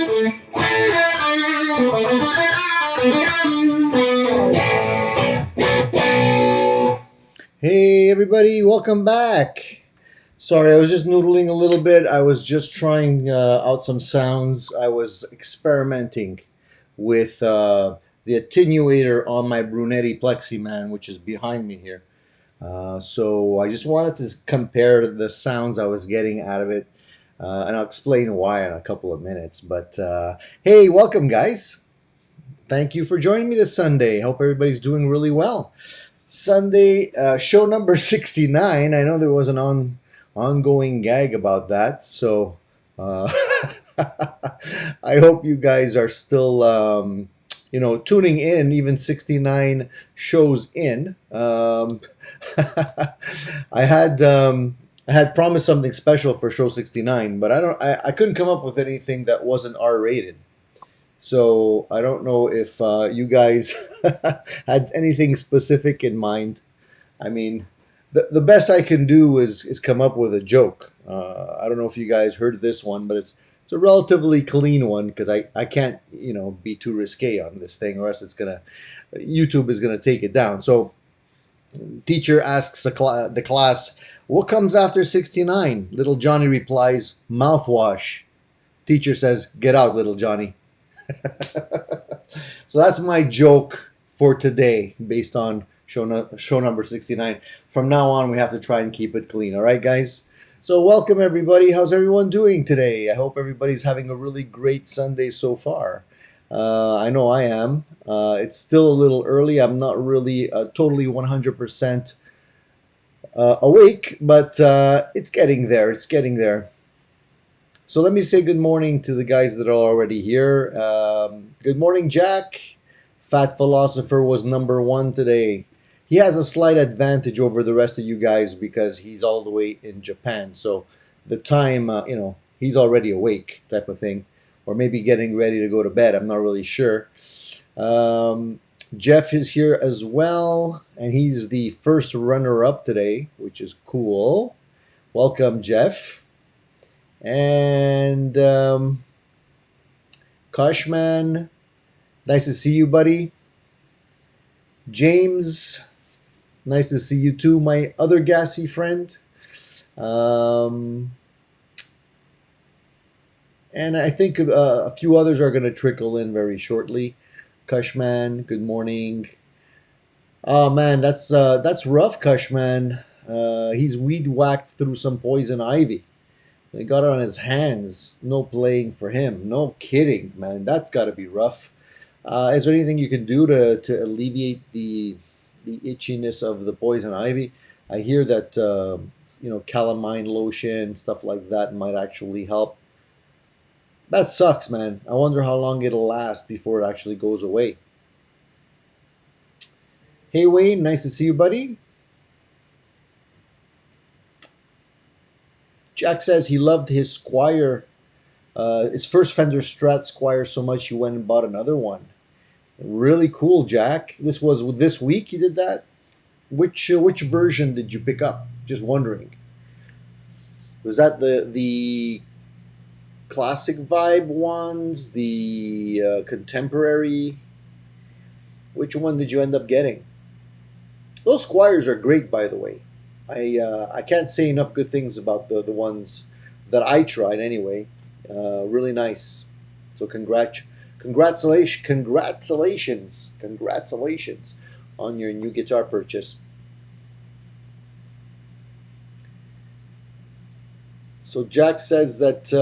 Hey everybody, welcome back. Sorry, I was just noodling a little bit. I was just trying out some sounds. I was experimenting with the attenuator on my Brunetti Pleximan, which is behind me here. So I just wanted to compare the sounds I was getting out of it, and I'll explain why in a couple of minutes. But hey, welcome guys. Thank you for joining me this Sunday. Hope everybody's doing really well. Sunday, show number 69. I know there was an ongoing gag about that. So uh, I hope you guys are still, tuning in, even 69 shows in. I had. I had promised something special for show 69, but I couldn't come up with anything that wasn't R rated. So I don't know if you guys had anything specific in mind. I mean, the best I can do is come up with a joke. I don't know if you guys heard this one, but it's a relatively clean one because I can't be too risque on this thing, or else YouTube is gonna take it down. So teacher asks the class, "What comes after 69?" Little Johnny replies, "Mouthwash." Teacher says, "Get out, little Johnny." So that's my joke for today based on show number 69. From now on, we have to try and keep it clean. All right, guys? So welcome, everybody. How's everyone doing today? I hope everybody's having a really great Sunday so far. I know I am. It's still a little early. I'm not really totally 100% awake, but it's getting there. It's getting there. So let me say good morning to the guys that are already here. Good morning, Jack. Fat Philosopher was number one today. He has a slight advantage over the rest of you guys because he's all the way in Japan. So the time, he's already awake type of thing. Or maybe getting ready to go to bed. I'm not really sure. Jeff is here as well. And he's the first runner-up today, which is cool. Welcome, Jeff. And Koshman, nice to see you, buddy. James, nice to see you too, my other gassy friend. And I think a few others are going to trickle in very shortly. Kushman, good morning. Oh man, that's rough, Kushman. He's weed whacked through some poison ivy. He got it on his hands. No playing for him. No kidding, man. That's got to be rough. Is there anything you can do to alleviate the itchiness of the poison ivy? I hear that calamine lotion, stuff like that might actually help. That sucks, man. I wonder how long it'll last before it actually goes away. Hey Wayne, nice to see you, buddy. Jack says he loved his Squire, his first Fender Strat Squire so much he went and bought another one. Really cool, Jack. This was this week you did that? Which version did you pick up? Just wondering. Was that the classic vibe ones, the contemporary? Which one did you end up getting? Those Squires are great, by the way. I can't say enough good things about the ones that I tried anyway. Really nice. So congratulations on your new guitar purchase. So Jack says that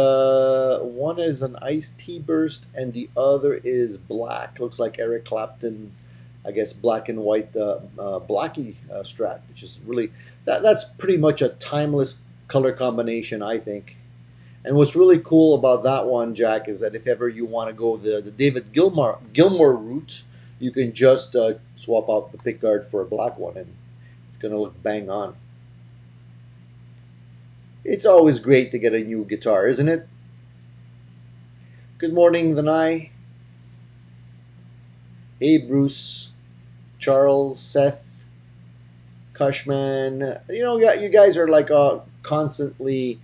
one is an iced tea burst and the other is black. Looks like Eric Clapton's, I guess, black and white Blackie Strat, which is really that's pretty much a timeless color combination, I think. And what's really cool about that one, Jack, is that if ever you want to go the David Gilmour route, you can just swap out the pickguard for a black one, and it's gonna look bang on. It's always great to get a new guitar, isn't it? Good morning, Vinay. Hey, Bruce, Charles, Seth, Cushman. You know, you guys are like constantly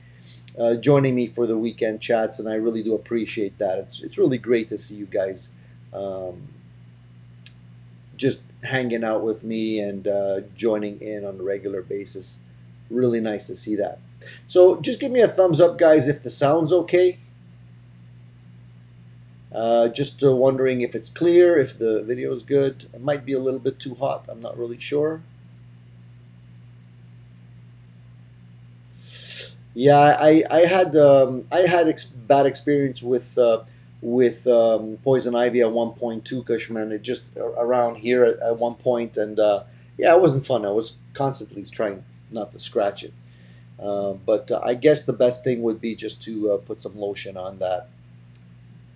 joining me for the weekend chats, and I really do appreciate that. It's really great to see you guys um, just hanging out with me and joining in on a regular basis. Really nice to see that. So just give me a thumbs up, guys, if the sound's okay. Just wondering if it's clear, if the video is good. It might be a little bit too hot. I'm not really sure. Yeah, I had bad experience with poison ivy at 1.2 Cushman. It just around here at one point, and yeah, it wasn't fun. I was constantly trying not to scratch it. But I guess the best thing would be just to put some lotion on that,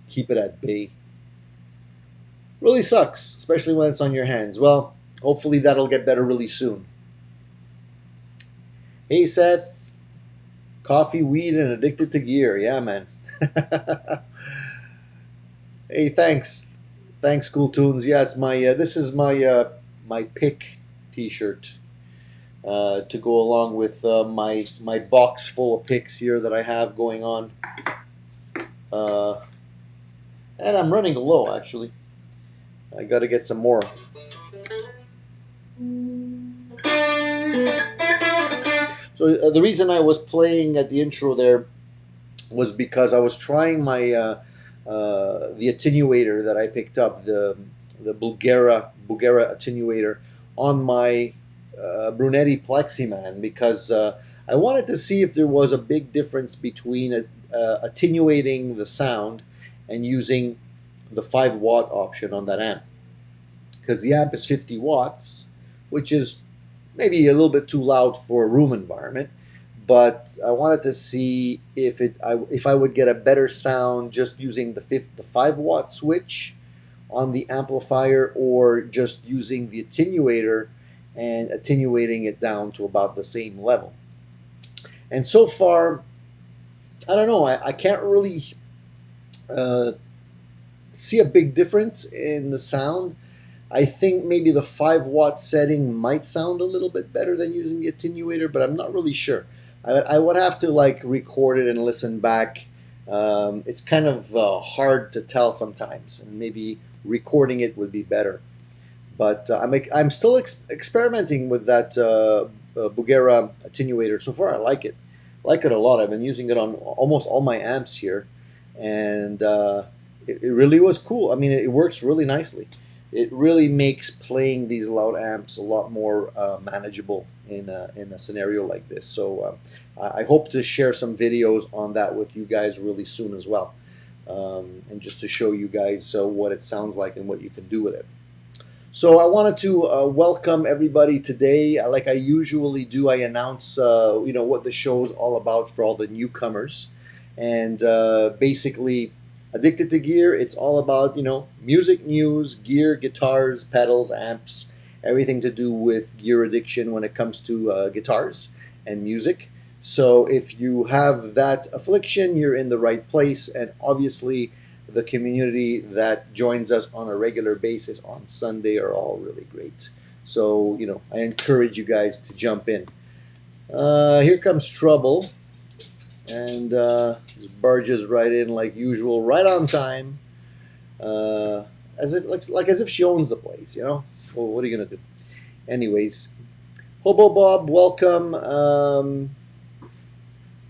keep it at bay. Really sucks, especially when it's on your hands. Well, hopefully that'll get better really soon. Hey Seth, coffee, weed, and addicted to gear. Yeah, man. Hey, thanks, Cool Tunes. Yeah, it's my this is my pick T-shirt to go along with my box full of picks here that I have going on, uh, and I'm running low actually. I got to get some more. So the reason I was playing at the intro there was because I was trying my the attenuator that I picked up, the Bulgara attenuator on my Brunetti Pleximan, because I wanted to see if there was a big difference between attenuating the sound and using the 5 watt option on that amp, because the amp is 50 watts, which is maybe a little bit too loud for a room environment. But I wanted to see if I would get a better sound just using the 5 watt switch on the amplifier, or just using the attenuator and attenuating it down to about the same level. And so far, I don't know. I can't really uh, see a big difference in the sound. I think maybe the 5 watt setting might sound a little bit better than using the attenuator, but I'm not really sure. I would have to like record it and listen back. It's kind of hard to tell sometimes, and maybe recording it would be better. But I'm still experimenting with that Bugera attenuator. So far, I like it a lot. I've been using it on almost all my amps here, and it really was cool. I mean, it works really nicely. It really makes playing these loud amps a lot more manageable in a scenario like this. So I hope to share some videos on that with you guys really soon as well, and just to show you guys what it sounds like and what you can do with it. So I wanted to welcome everybody today. Like I usually do, I announce what the show is all about for all the newcomers, and basically, Addicted to Gear. It's all about music news, gear, guitars, pedals, amps, everything to do with gear addiction when it comes to guitars and music. So if you have that affliction, you're in the right place, and obviously the community that joins us on a regular basis on Sunday are all really great. So, I encourage you guys to jump in. Here comes Trouble, and just barges right in like usual, right on time, as if like as if she owns the place, Well, what are you gonna do? Anyways, Hobo Bob, welcome.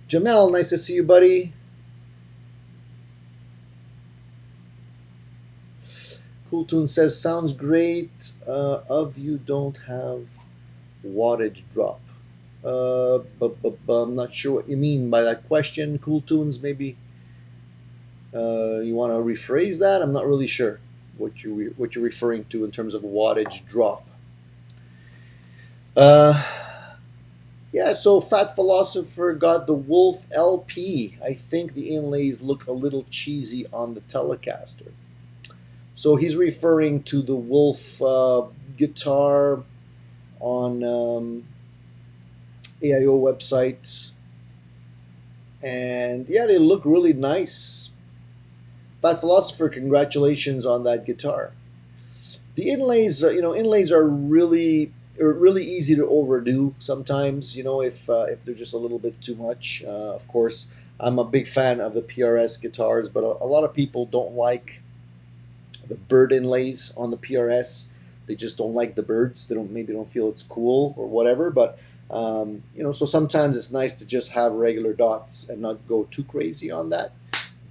Jamel, nice to see you, buddy. Cool Tune says, sounds great. Of you don't have wattage drop. But I'm not sure what you mean by that question. Cool Tunes, maybe you want to rephrase that? I'm not really sure what you're referring to in terms of wattage drop. Yeah, so Fat Philosopher got the Wolf LP. I think the inlays look a little cheesy on the Telecaster. So he's referring to the Wolf guitar on AIO website. And yeah, they look really nice. Fat Philosopher, congratulations on that guitar. The inlays, inlays are really They're really easy to overdo sometimes, you know, if they're just a little bit too much. Of course, I'm a big fan of the PRS guitars, but a lot of people don't like the bird inlays on the PRS. They just don't like the birds. They don't feel it's cool or whatever. But you know, so sometimes it's nice to just have regular dots and not go too crazy on that.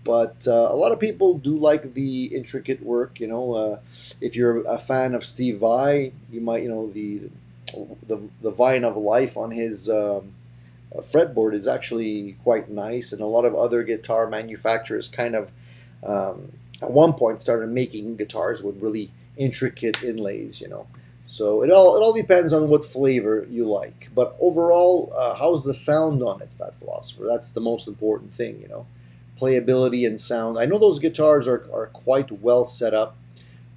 But a lot of people do like the intricate work. You know, if you're a fan of Steve Vai, you might, you know, the Vine of Life on his fretboard is actually quite nice, and a lot of other guitar manufacturers kind of at one point started making guitars with really intricate inlays, you know. So it all depends on what flavor you like. But overall, how's the sound on it, Fat Philosopher? That's the most important thing, you know. Playability and sound. I know those guitars are quite well set up.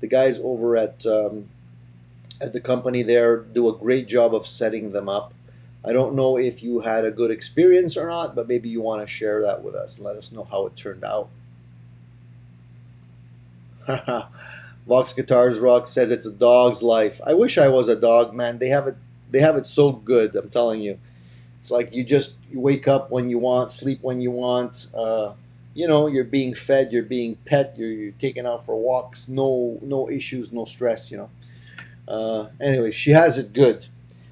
The guys over at the company there do a great job of setting them up. I don't know if you had a good experience or not, but maybe you want to share that with us and let us know how it turned out. Vox Guitars Rock says it's a dog's life. I wish I was a dog, man. They have it so good, I'm telling you. It's like you wake up when you want, sleep when you want. You know, you're being fed, you're being pet, you're taken out for walks. No issues, no stress. You know. Anyway, she has it good.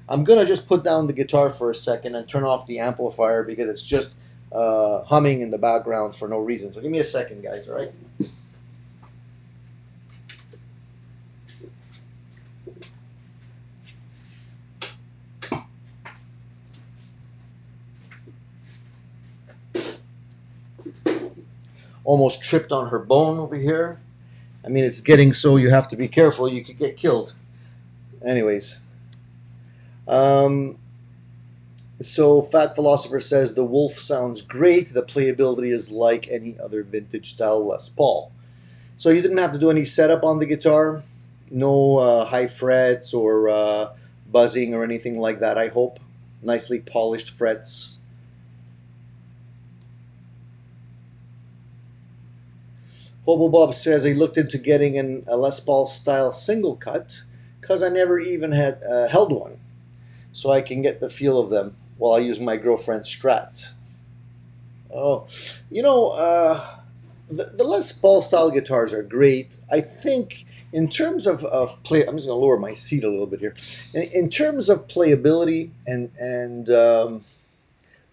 I'm gonna just put down the guitar for a second and turn off the amplifier because it's just humming in the background for no reason. So give me a second, guys. All right. Almost tripped on her bone over here. I mean, it's getting so you have to be careful. You could get killed. Anyways, um, so Fat Philosopher says the Wolf sounds great. The playability is like any other vintage style Les Paul. So you didn't have to do any setup on the guitar, no high frets or buzzing or anything like that. I hope nicely polished frets. Hobo Bob says he looked into getting a Les Paul style single cut because I never even had held one, so I can get the feel of them while I use my girlfriend's Strat. Oh, you know, the Les Paul style guitars are great. I think in terms of play, I'm just going to lower my seat a little bit here. In terms of playability and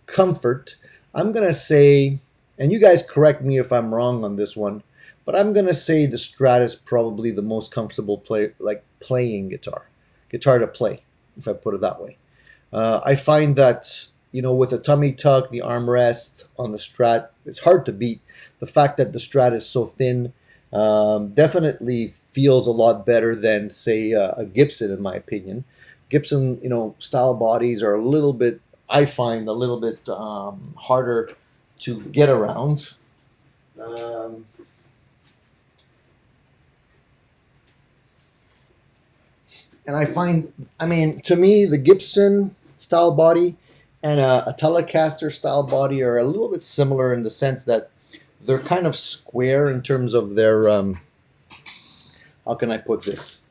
comfort, I'm going to say, and you guys correct me if I'm wrong on this one, but I'm going to say the Strat is probably the most comfortable playing guitar to play, if I put it that way. I find that, you know, with a tummy tuck, the armrest on the Strat, it's hard to beat. The fact that the Strat is so thin definitely feels a lot better than, say, a Gibson, in my opinion. Gibson, you know, style bodies are a little bit, I find, a little bit harder to get around. Um, and I find, I mean, to me, the Gibson style body and a Telecaster style body are a little bit similar in the sense that they're kind of square in terms of their, how can I put this?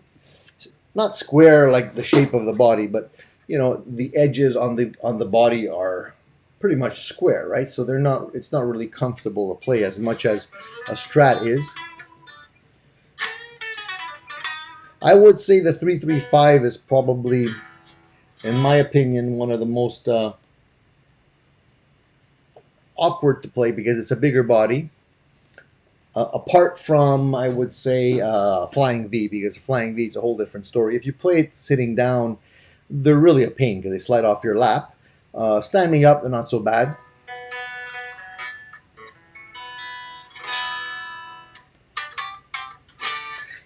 Not square like the shape of the body, but you know, the edges on the body are pretty much square, right? So they're not, it's not really comfortable to play as much as a Strat is. I would say the 335 is probably, in my opinion, one of the most awkward to play because it's a bigger body. Apart from, I would say, Flying V, because Flying V is a whole different story. If you play it sitting down, they're really a pain because they slide off your lap. Standing up, they're not so bad.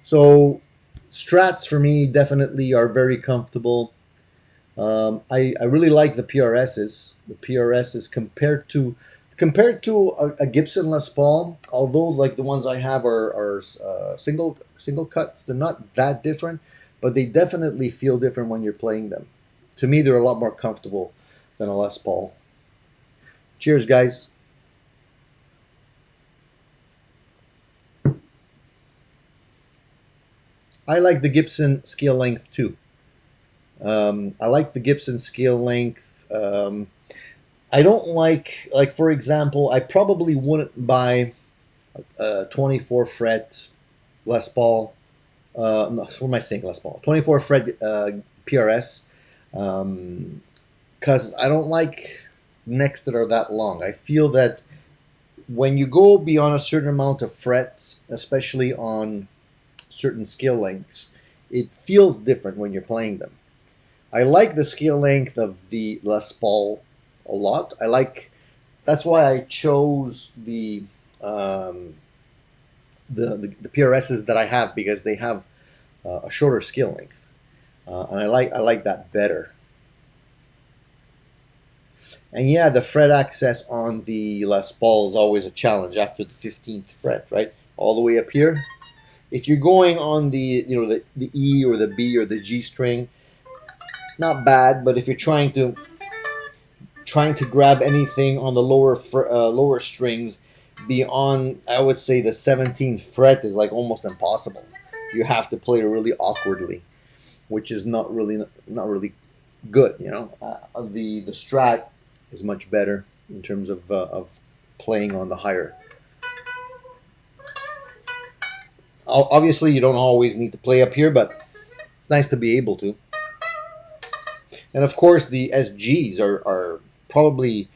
So Strats for me definitely are very comfortable. I really like the PRSs. The PRSs compared to a Gibson Les Paul, although like the ones I have are single cuts, they're not that different, but they definitely feel different when you're playing them. To me, they're a lot more comfortable than a Les Paul. Cheers, guys. I like the Gibson scale length too. I like the Gibson scale length. I don't like for example, I probably wouldn't buy a 24 fret Les Paul. No, what am I saying? Les Paul 24 fret PRS. Because I don't like necks that are that long. I feel that when you go beyond a certain amount of frets, especially on certain scale lengths, it feels different when you're playing them. I like the scale length of the Les Paul a lot. That's why I chose um, the PRSs that I have, because they have a shorter scale length, and I like that better. And yeah, the fret access on the Les Paul is always a challenge after the 15th fret, right? All the way up here. If you're going on the E or the B or the G string, not bad. But if you're trying to grab anything on the lower strings beyond, I would say, the 17th fret is like almost impossible. You have to play really awkwardly, which is not really good. The Strat is much better in terms of playing on the higher. Obviously, you don't always need to play up here, but it's nice to be able to. And of course, the SGs are probably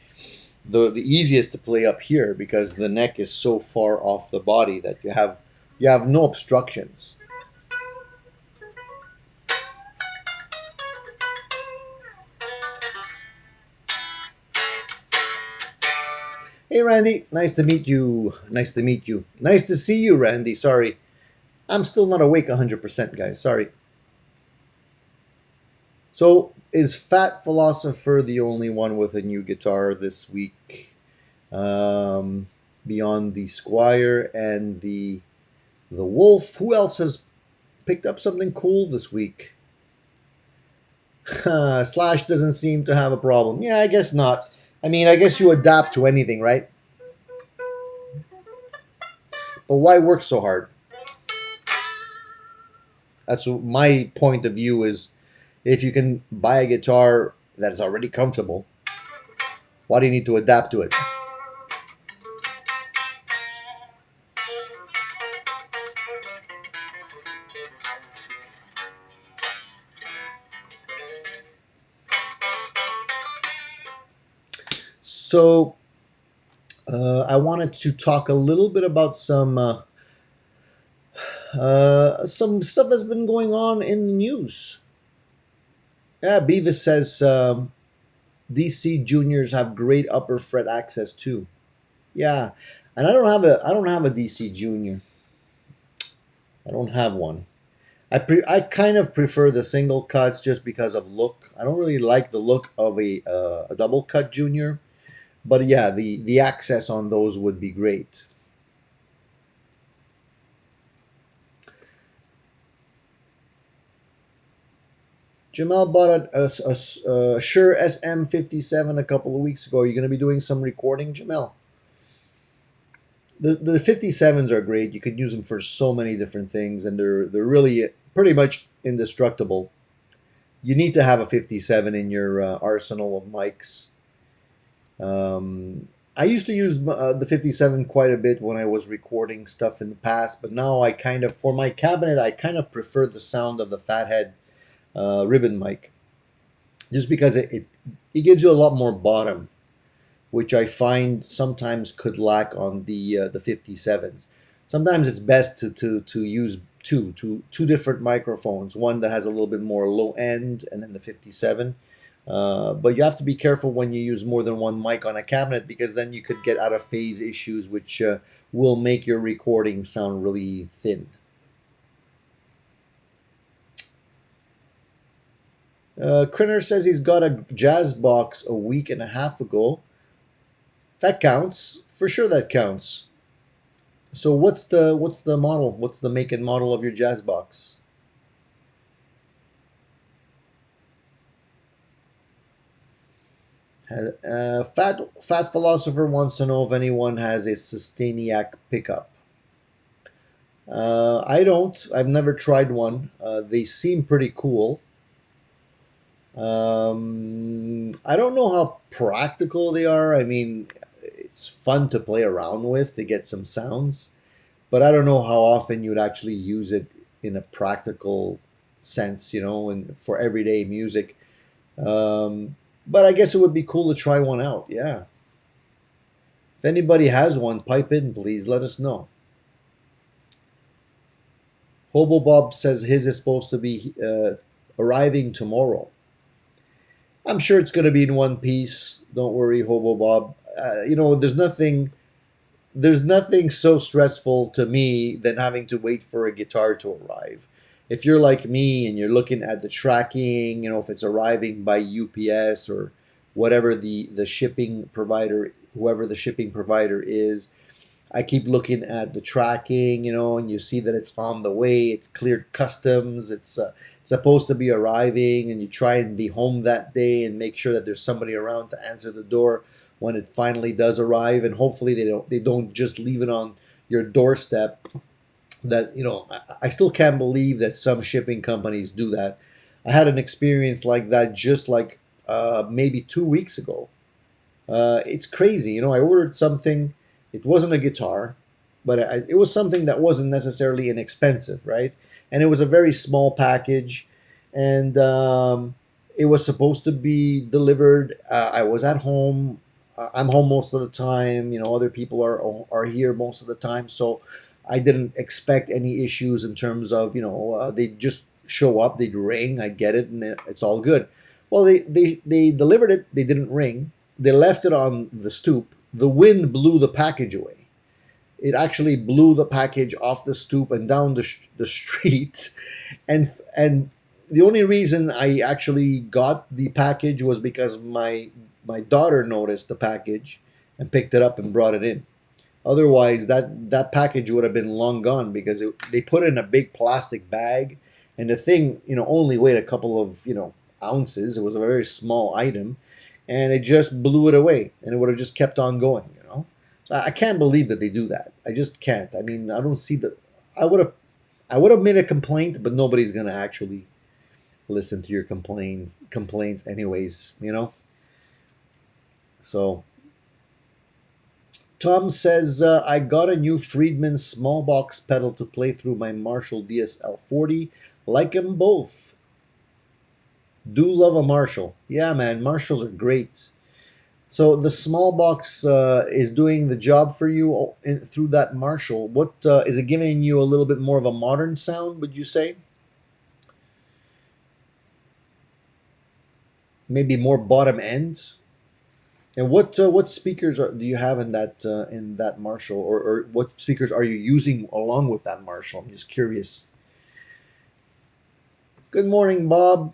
the easiest to play up here, because the neck is so far off the body that you have no obstructions. Hey Randy, nice to meet you. Nice to meet you. Nice to see you, Randy. Sorry, I'm still not awake 100%, guys. Sorry. So, is Fat Philosopher the only one with a new guitar this week? Beyond the Squire and the Wolf, who else has picked up something cool this week? Slash doesn't seem to have a problem. Yeah, I guess not. I mean, I guess you adapt to anything, right? But why work so hard? That's my point of view is, if you can buy a guitar that is already comfortable, why do you need to adapt to it? So, I wanted to talk a little bit about some stuff that's been going on in the news. Yeah, Beavis says DC juniors have great upper fret access too. Yeah, and I don't have a DC junior. I don't have one. I kind of prefer the single cuts just because of look. I don't really like the look of a double cut junior, but yeah, the access on those would be great. Jamal bought a Shure SM57 a couple of weeks ago. Are you going to be doing some recording, Jamal? The 57s are great. You could use them for so many different things, and they're really pretty much indestructible. You need to have a 57 in your arsenal of mics. I used to use the 57 quite a bit when I was recording stuff in the past, but now for my cabinet, I kind of prefer the sound of the Fathead ribbon mic, just because it gives you a lot more bottom, which I find sometimes could lack on the 57s. Sometimes it's best to use two different microphones, one that has a little bit more low end, and then the 57. But you have to be careful when you use more than one mic on a cabinet, because then you could get out of phase issues, which will make your recording sound really thin. Crinner says he's got a jazz box a week and a half ago. That counts. For sure that counts. So what's the model? What's the make and model of your jazz box? Fat Philosopher wants to know if anyone has a Sustainiac pickup. I don't. I've never tried one. They seem pretty cool. I don't know how practical they are. I mean, it's fun to play around with to get some sounds, but I don't know how often you would actually use it in a practical sense, and for everyday music. But I guess it would be cool to try one out. Yeah. If anybody has one, pipe in, please. Let us know. Hobo Bob says his is supposed to be arriving tomorrow. I'm sure it's going to be in one piece. Don't worry, Hobo Bob. There's nothing so stressful to me than having to wait for a guitar to arrive. If you're like me and you're looking at the tracking, if it's arriving by UPS or whatever the shipping provider, whoever the shipping provider is, I keep looking at the tracking, and you see that it's on the way, it's cleared customs, it's supposed to be arriving, and you try and be home that day and make sure that there's somebody around to answer the door when it finally does arrive, and hopefully they don't just leave it on your doorstep. That I still can't believe that some shipping companies do that. I had an experience like that just like maybe 2 weeks ago. It's crazy. I ordered something. It wasn't a guitar, but it was something that wasn't necessarily inexpensive, right? And it was a very small package, and it was supposed to be delivered. I was at home. I'm home most of the time. Other people are here most of the time, so I didn't expect any issues in terms of they just show up, they'd ring, I get it, and it's all good. Well, they delivered it. They didn't ring. They left it on the stoop. The wind blew the package away. It actually blew the package off the stoop and down the street. And the only reason I actually got the package was because my daughter noticed the package and picked it up and brought it in. Otherwise, that package would have been long gone because they put it in a big plastic bag, and the thing only weighed a couple of ounces. It was a very small item, and it just blew it away, and it would have just kept on going. So I can't believe that they do that. I just can't. I mean, I don't see the. I would have made a complaint, but nobody's gonna actually listen to your complaints anyways. So Tom says, I got a new Friedman small box pedal to play through my Marshall DSL 40. Like them both. Do love a Marshall. Yeah, man, Marshalls are great. So the small box is doing the job for you through that Marshall. What is it giving you a little bit more of a modern sound, would you say? Maybe more bottom ends? And what speakers do you have in that Marshall, or what speakers are you using along with that Marshall? I'm just curious. Good morning, Bob.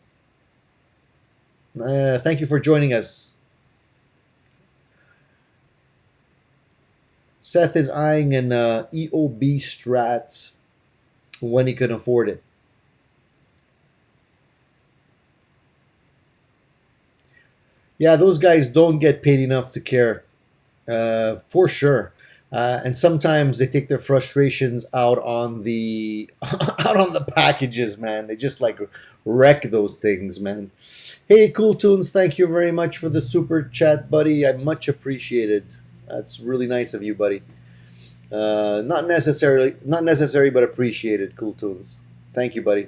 Thank you for joining us. Seth is eyeing an EOB Strat when he can afford it. Yeah, those guys don't get paid enough to care, for sure. And sometimes they take their frustrations out on the out on the packages, man. They just like wreck those things, man. Hey, Cool Tunes, thank you very much for the super chat, buddy. I much appreciated. That's really nice of you, buddy. Not necessary, but appreciated. Cool Tunes. Thank you, buddy.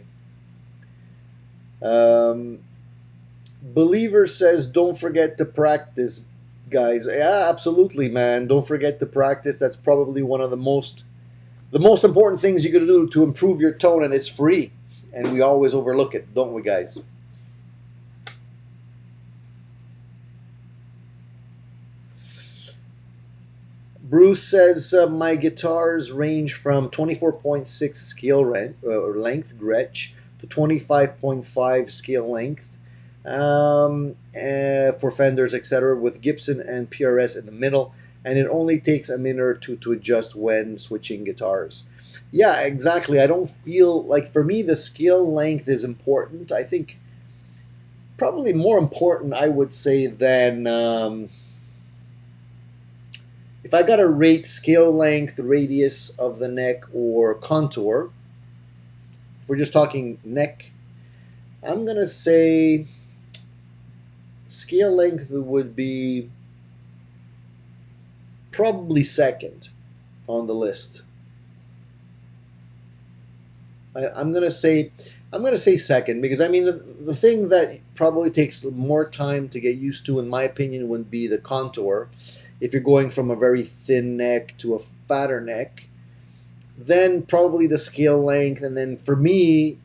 Um, Believer says, don't forget to practice, guys. Yeah, absolutely, man. Don't forget to practice. That's probably one of the most important things you can do to improve your tone, and it's free. And we always overlook it, don't we, guys? Bruce says, my guitars range from 24.6 scale length Gretsch to 25.5 scale length, for Fenders, etc., with Gibson and PRS in the middle, and it only takes a minute or two to adjust when switching guitars. Yeah, exactly. I don't feel like, for me, the scale length is important. I think probably more important, I would say, than if I got to rate scale length, radius of the neck, or contour. If we're just talking neck, I'm gonna say scale length would be probably second on the list. I'm gonna say second because I mean the thing that probably takes more time to get used to, in my opinion, would be the contour. If you're going from a very thin neck to a fatter neck, then probably the scale length, and then for me,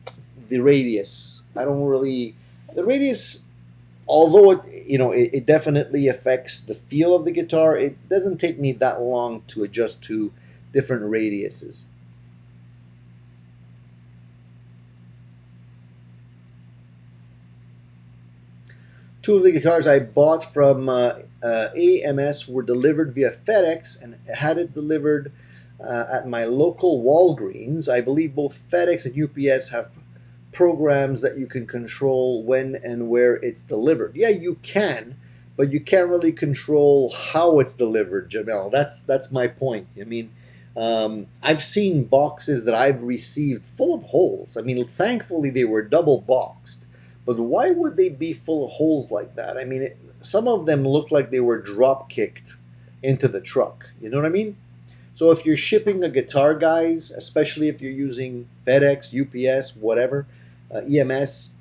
the radius. I don't really the radius, although it definitely affects the feel of the guitar. It doesn't take me that long to adjust to different radiuses. Two of the guitars I bought from AMS were delivered via FedEx and had it delivered at my local Walgreens. I believe both FedEx and UPS have programs that you can control when and where it's delivered. Yeah, you can, but you can't really control how it's delivered, Jamel. That's my point. I mean, I've seen boxes that I've received full of holes. I mean, thankfully they were double boxed, but why would they be full of holes like that? I mean, some of them look like they were drop kicked into the truck. You know what I mean? So if you're shipping a guitar, guys, especially if you're using FedEx, UPS, whatever, EMS,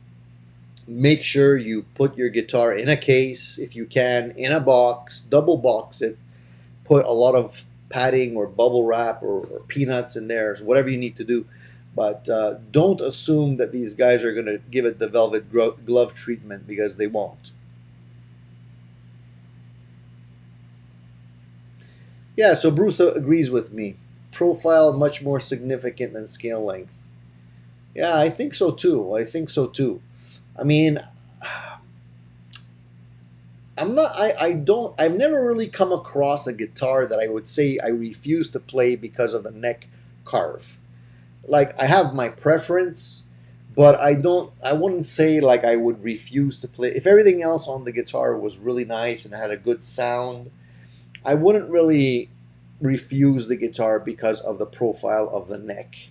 make sure you put your guitar in a case, if you can, in a box, double box it, put a lot of padding or bubble wrap or peanuts in there, whatever you need to do. But don't assume that these guys are going to give it the velvet glove treatment, because they won't. Yeah, so Bruce agrees with me. Profile much more significant than scale length. Yeah, I think so too. I think so too. I mean, I've never really come across a guitar that I would say I refuse to play because of the neck carve. Like, I have my preference, but I wouldn't say like I would refuse to play. If everything else on the guitar was really nice and had a good sound, I wouldn't really refuse the guitar because of the profile of the neck.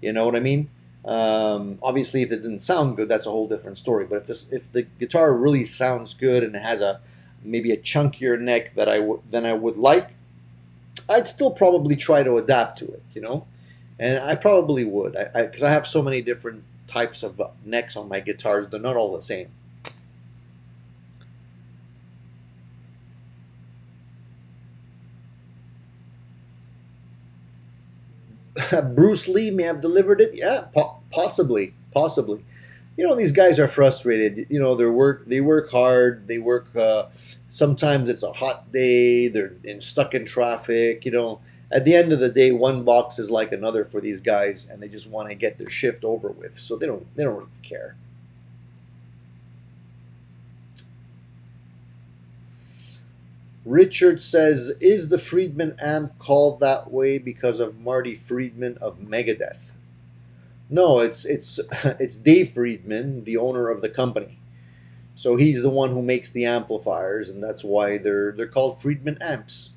You know what I mean? Obviously, if it didn't sound good, that's a whole different story. But if the guitar really sounds good and it has a maybe a chunkier neck that than I would like, I'd still probably try to adapt to it. And I probably would, because I have so many different types of necks on my guitars. They're not all the same. Bruce Lee may have delivered it. Yeah, possibly, possibly. These guys are frustrated. They work hard. They work. Sometimes it's a hot day. They're stuck in traffic. At the end of the day, one box is like another for these guys, and they just want to get their shift over with. So they don't really care. Richard says, "Is the Friedman amp called that way because of Marty Friedman of Megadeth?" No, it's it's Dave Friedman, the owner of the company. So he's the one who makes the amplifiers, and that's why they're called Friedman amps.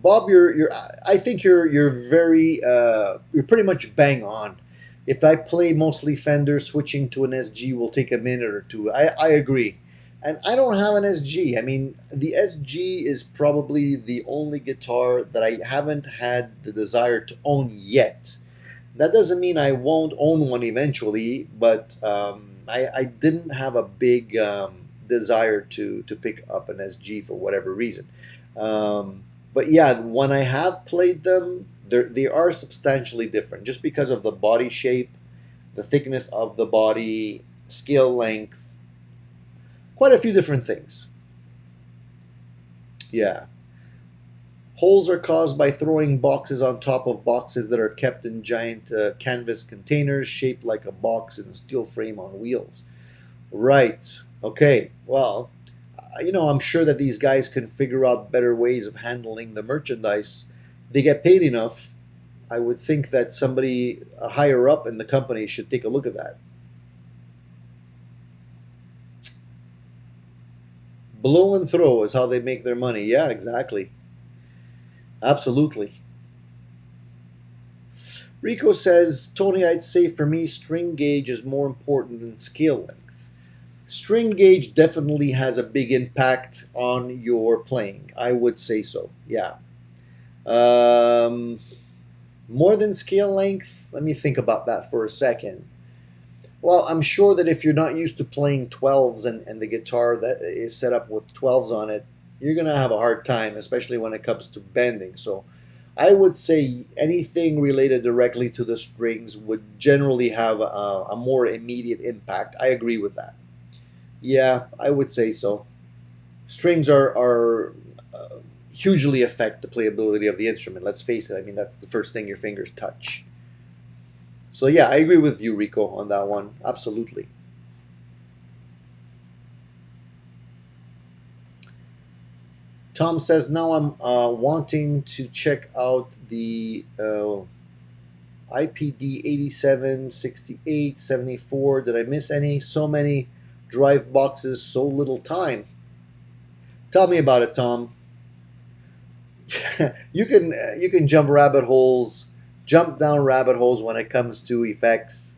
Bob, I think you're pretty much bang on. If I play mostly Fender, switching to an SG will take a minute or two. I agree. And I don't have an SG. I mean, the SG is probably the only guitar that I haven't had the desire to own yet. That doesn't mean I won't own one eventually, but I didn't have a big desire to pick up an SG for whatever reason. But yeah, when I have played them, they are substantially different just because of the body shape, the thickness of the body, scale length, quite a few different things. Yeah. Holes are caused by throwing boxes on top of boxes that are kept in giant canvas containers shaped like a box in a steel frame on wheels. Right. Okay. Well, I'm sure that these guys can figure out better ways of handling the merchandise. They get paid enough. I would think that somebody higher up in the company should take a look at that. Blow and throw is how they make their money. Yeah, exactly. Absolutely. Rico says, Tony, I'd say for me, string gauge is more important than scale length. String gauge definitely has a big impact on your playing. I would say so. Yeah. Um, More than scale length? Let me think about that for a second. Well, I'm sure that if you're not used to playing 12s and the guitar that is set up with 12s on it, you're going to have a hard time, especially when it comes to bending. So I would say anything related directly to the strings would generally have a more immediate impact. I agree with that. Yeah, I would say so. Strings are hugely affect the playability of the instrument. Let's face it. I mean, that's the first thing your fingers touch. So yeah, I agree with you, Rico, on that one. Absolutely. Tom says now I'm wanting to check out the IPD 87, 68, 74. Did I miss any? So many drive boxes, so little time. Tell me about it, Tom. You can jump down rabbit holes when it comes to effects.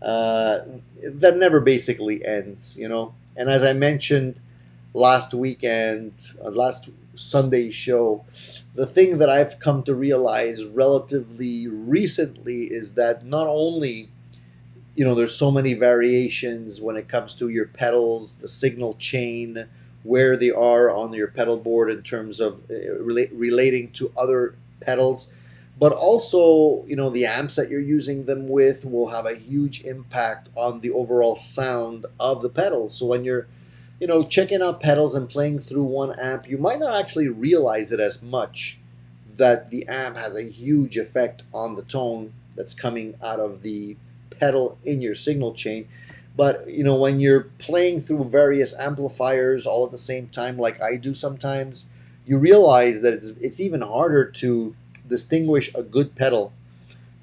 Uh, that never basically ends, you know. And as I mentioned last Sunday show, the thing that I've come to realize relatively recently is that not only there's so many variations when it comes to your pedals, the signal chain, where they are on your pedal board in terms of relating to other pedals, but also the amps that you're using them with will have a huge impact on the overall sound of the pedals. So when you're checking out pedals and playing through one amp, you might not actually realize it as much that the amp has a huge effect on the tone that's coming out of the pedal in your signal chain. But when you're playing through various amplifiers all at the same time, like I do sometimes, you realize that it's even harder to distinguish a good pedal,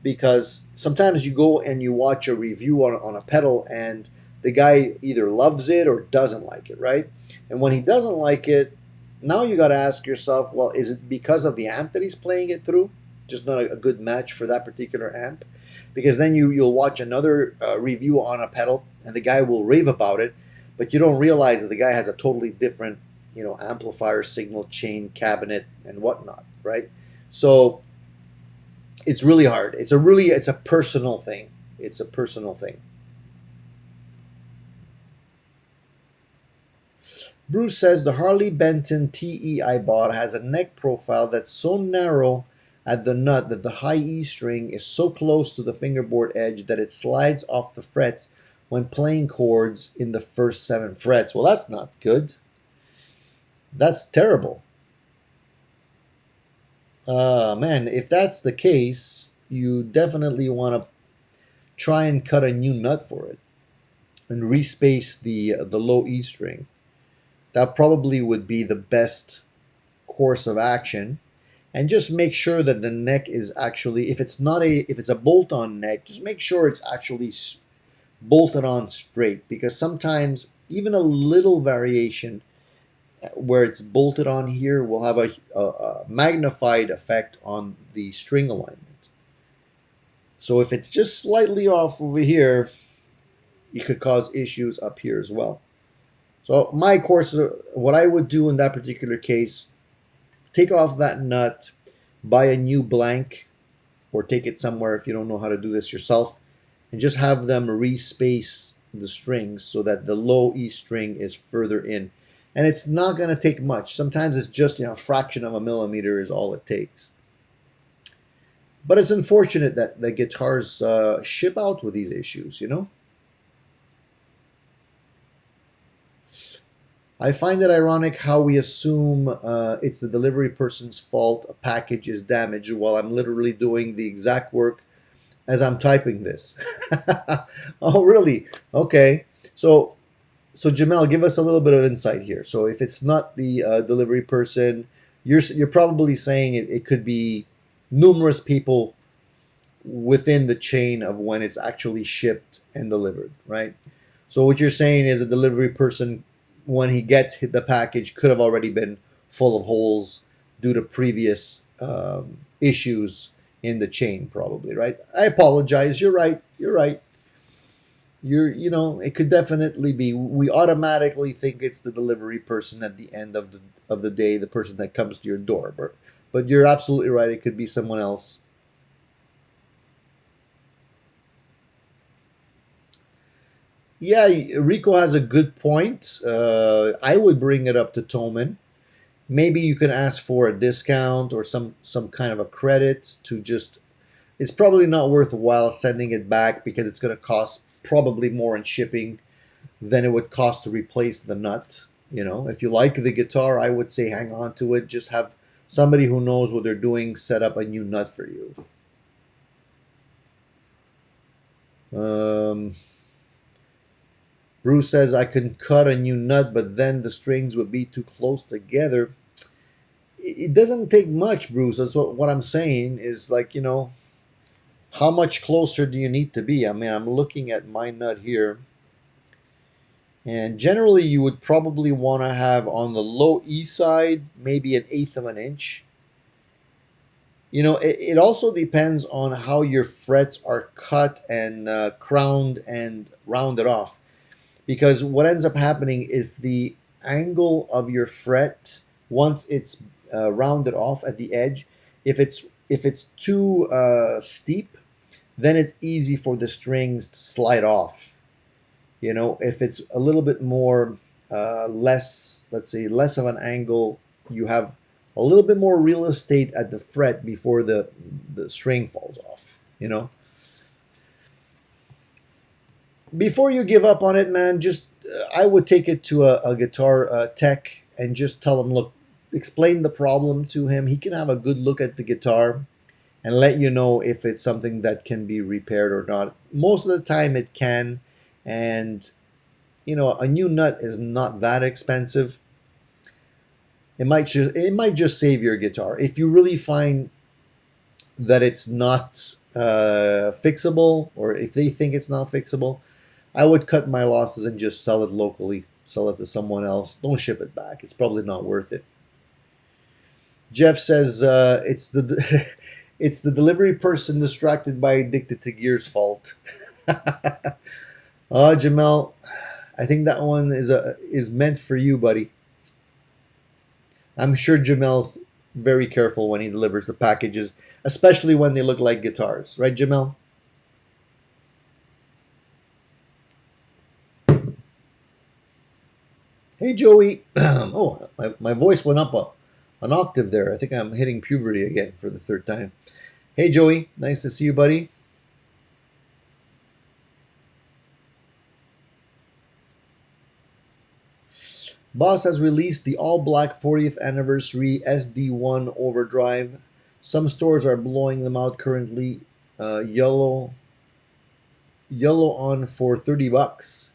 because sometimes you go and you watch a review on a pedal and the guy either loves it or doesn't like it, right? And when he doesn't like it, now you got to ask yourself, well, is it because of the amp that he's playing it through? Just not a good match for that particular amp? Because then you'll watch another review on a pedal and the guy will rave about it, but you don't realize that the guy has a totally different, amplifier, signal chain, cabinet, and whatnot, right? So it's really hard. It's a personal thing. It's a personal thing. Bruce says the Harley Benton TE I bought has a neck profile that's so narrow at the nut that the high E string is so close to the fingerboard edge that it slides off the frets when playing chords in the first 7 frets. Well, that's not good. That's terrible. Man, if that's the case, you definitely want to try and cut a new nut for it and respace the low E string. That probably would be the best course of action. And just make sure that the neck is actually, if it's a bolt-on neck, just make sure it's actually bolted on straight, because sometimes even a little variation where it's bolted on here will have a magnified effect on the string alignment. So if it's just slightly off over here, it could cause issues up here as well. So my course, what I would do in that particular case, take off that nut, buy a new blank, or take it somewhere if you don't know how to do this yourself, and just have them respace the strings so that the low E string is further in. And it's not going to take much. Sometimes it's just a fraction of a millimeter is all it takes. But it's unfortunate that the guitars ship out with these issues. I find it ironic how we assume it's the delivery person's fault a package is damaged while I'm literally doing the exact work as I'm typing this. Oh, really? Okay. So Jamel, give us a little bit of insight here. So if it's not the delivery person, you're probably saying it could be numerous people within the chain of when it's actually shipped and delivered, right? So what you're saying is a delivery person, when he gets hit the package, could have already been full of holes due to previous issues in the chain, probably, right? I apologize. You're right. You're right. You know, it could definitely be. We automatically think it's the delivery person at the end of the day, the person that comes to your door. But you're absolutely right. It could be someone else. Yeah, Rico has a good point. I would bring it up to Toman. Maybe you can ask for a discount or some kind of a credit to just. It's probably not worthwhile sending it back because it's going to cost probably more in shipping than it would cost to replace the nut. You know, if you like the guitar, I would say hang on to it. Just have somebody who knows what they're doing set up a new nut for you. Um, Bruce says I can cut a new nut, but then the strings would be too close together. It doesn't take much, Bruce. That's what I'm saying is like, you know, how much closer do you need to be? I mean, I'm looking at my nut here. And generally, you would probably want to have on the low E side, maybe an eighth of an inch. You know, it also depends on how your frets are cut and crowned and rounded off. Because what ends up happening is the angle of your fret, once it's rounded off at the edge, if it's too steep, then it's easy for the strings to slide off. You know, if it's a little bit more less, let's say less of an angle, you have a little bit more real estate at the fret before the string falls off. You know, before you give up on it, man, just I would take it to a guitar tech and just tell him, look, explain the problem to him. He can have a good look at the guitar and let you know if it's something that can be repaired or not. Most of the time, it can, and you know, a new nut is not that expensive. It might just save your guitar if you really find that it's not fixable, or if they think it's not fixable. I would cut my losses and just sell it locally, sell it to someone else. Don't ship it back. It's probably not worth it. Jeff says it's the it's the delivery person distracted by addicted to gears fault. Jamel, I think that one is meant for you, buddy. I'm sure Jamel's very careful when he delivers the packages, especially when they look like guitars, right, Jamel? Hey, Joey. Oh, my voice went up an octave there. I think I'm hitting puberty again for the third time. Hey, Joey. Nice to see you, buddy. Boss has released the all-black 40th anniversary SD1 overdrive. Some stores are blowing them out currently. Yellow on for $30.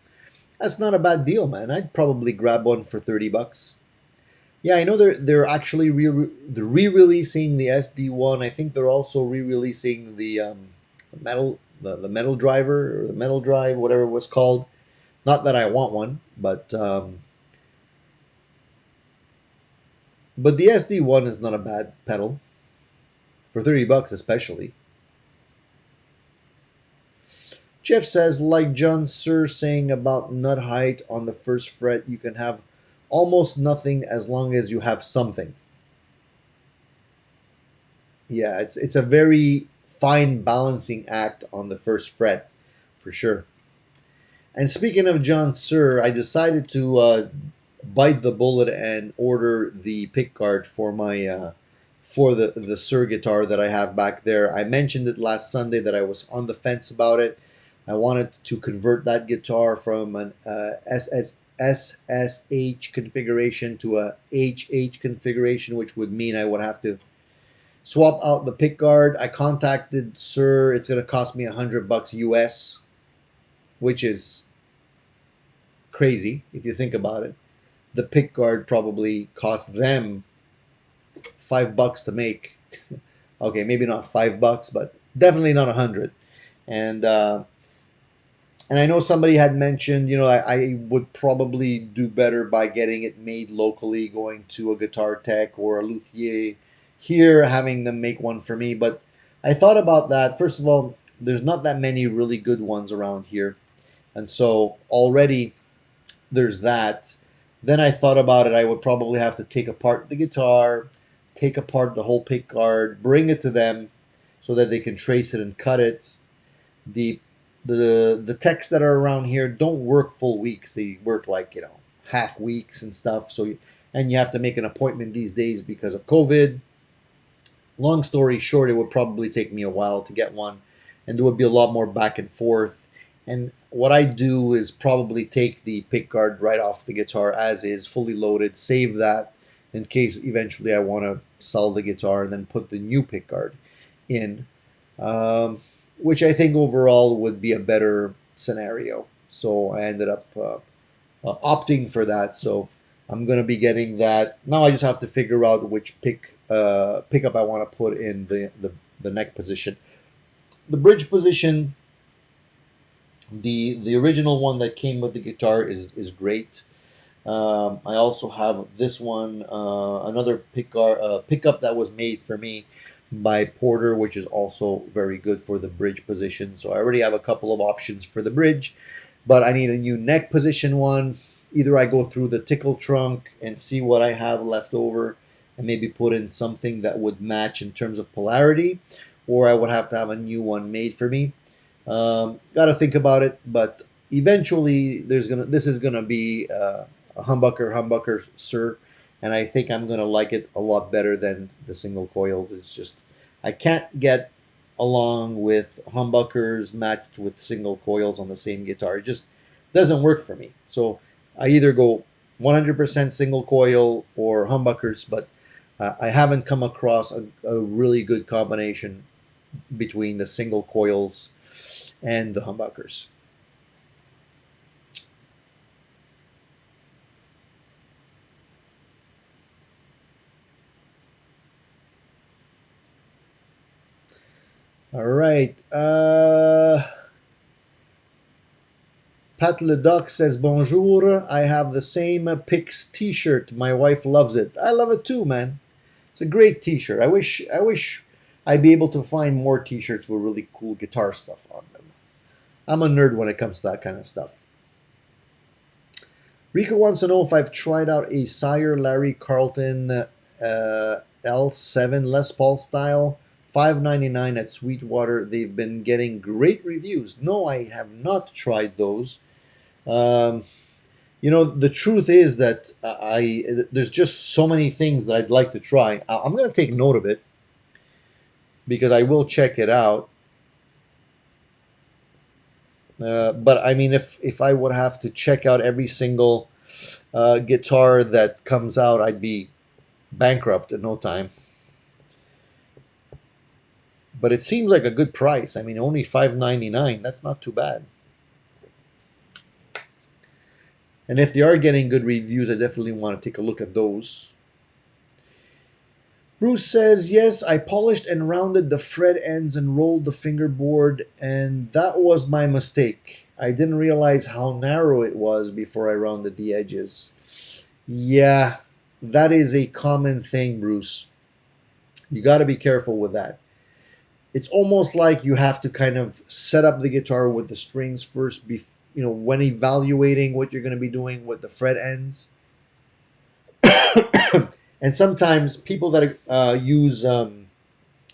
That's not a bad deal, man. I'd probably grab one for $30. Yeah, I know they're actually they're re-releasing the SD1. I think they're also re-releasing the metal driver or the metal drive, whatever it was called. Not that I want one, but the SD1 is not a bad pedal for $30 especially. Jeff says, like John Sir saying about nut height on the first fret, you can have almost nothing as long as you have something. Yeah, it's a very fine balancing act on the first fret, for sure. And speaking of John Sir, I decided to bite the bullet and order the pickguard for my for the Sir guitar that I have back there. I mentioned it last Sunday that I was on the fence about it. I wanted to convert that guitar from an SSH configuration to a HH configuration, which would mean I would have to swap out the pickguard. I contacted Sir. It's going to cost me $100 US, which is crazy if you think about it. The pickguard probably cost them $5 to make. Okay, maybe not $5, but definitely not 100. And I know somebody had mentioned, you know, I would probably do better by getting it made locally, going to a guitar tech or a luthier here, having them make one for me. But I thought about that. First of all, there's not that many really good ones around here. And so already there's that. Then I thought about it. I would probably have to take apart the guitar, take apart the whole pick guard, bring it to them so that they can trace it and cut it. The the techs that are around here don't work full weeks. They work like, half weeks and stuff. And you have to make an appointment these days because of COVID. Long story short, it would probably take me a while to get one, and there would be a lot more back and forth. And what I do is probably take the pick guard right off the guitar as is, fully loaded, save that in case eventually I want to sell the guitar, and then put the new pick guard in, which I think overall would be a better scenario. So I ended up opting for that. So I'm going to be getting that. Now I just have to figure out which pickup I want to put in the neck position. The bridge position, the original one that came with the guitar is great. I also have this one, another pickup that was made for me by Porter, which is also very good for the bridge position. So I already have a couple of options for the bridge, but I need a new neck position one. Either I go through the tickle trunk and see what I have left over and maybe put in something that would match in terms of polarity, or I would have to have a new one made for me. Got to think about it, but eventually this is gonna be a humbucker, sir, and I think I'm gonna like it a lot better than the single coils. It's just I can't get along with humbuckers matched with single coils on the same guitar. It just doesn't work for me. So I either go 100% single coil or humbuckers, but I haven't come across a really good combination between the single coils and the humbuckers. All right. Pat Leduc says, bonjour. I have the same Pix t-shirt. My wife loves it. I love it too, man. It's a great t-shirt. I wish I'd be able to find more t-shirts with really cool guitar stuff on them. I'm a nerd when it comes to that kind of stuff. Rico wants to know if I've tried out a Sire Larry Carlton L7 Les Paul style, $5.99 at Sweetwater. They've been getting great reviews. No, I have not tried those. The truth is that there's just so many things that I'd like to try. I'm going to take note of it because I will check it out. But I mean, if I would have to check out every single guitar that comes out, I'd be bankrupt in no time. But it seems like a good price. I mean, only $5.99. That's not too bad. And if they are getting good reviews, I definitely want to take a look at those. Bruce says, yes, I polished and rounded the fret ends and rolled the fingerboard, and that was my mistake. I didn't realize how narrow it was before I rounded the edges. Yeah, that is a common thing, Bruce. You got to be careful with that. It's almost like you have to kind of set up the guitar with the strings first, when evaluating what you're going to be doing with the fret ends. And sometimes people that use,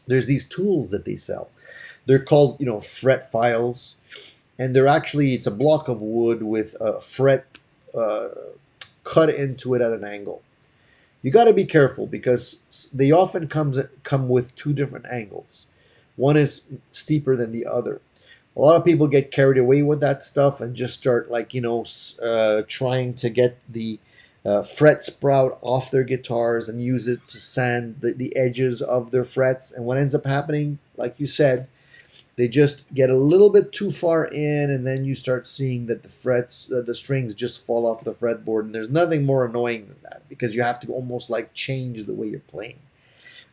there's these tools that they sell. They're called, fret files. And it's a block of wood with a fret cut into it at an angle. You got to be careful because they often come with two different angles. One is steeper than the other. A lot of people get carried away with that stuff and just start trying to get the fret sprout off their guitars and use it to sand the edges of their frets. And what ends up happening, like you said, they just get a little bit too far in, and then you start seeing that the strings just fall off the fretboard. And there's nothing more annoying than that because you have to almost like change the way you're playing.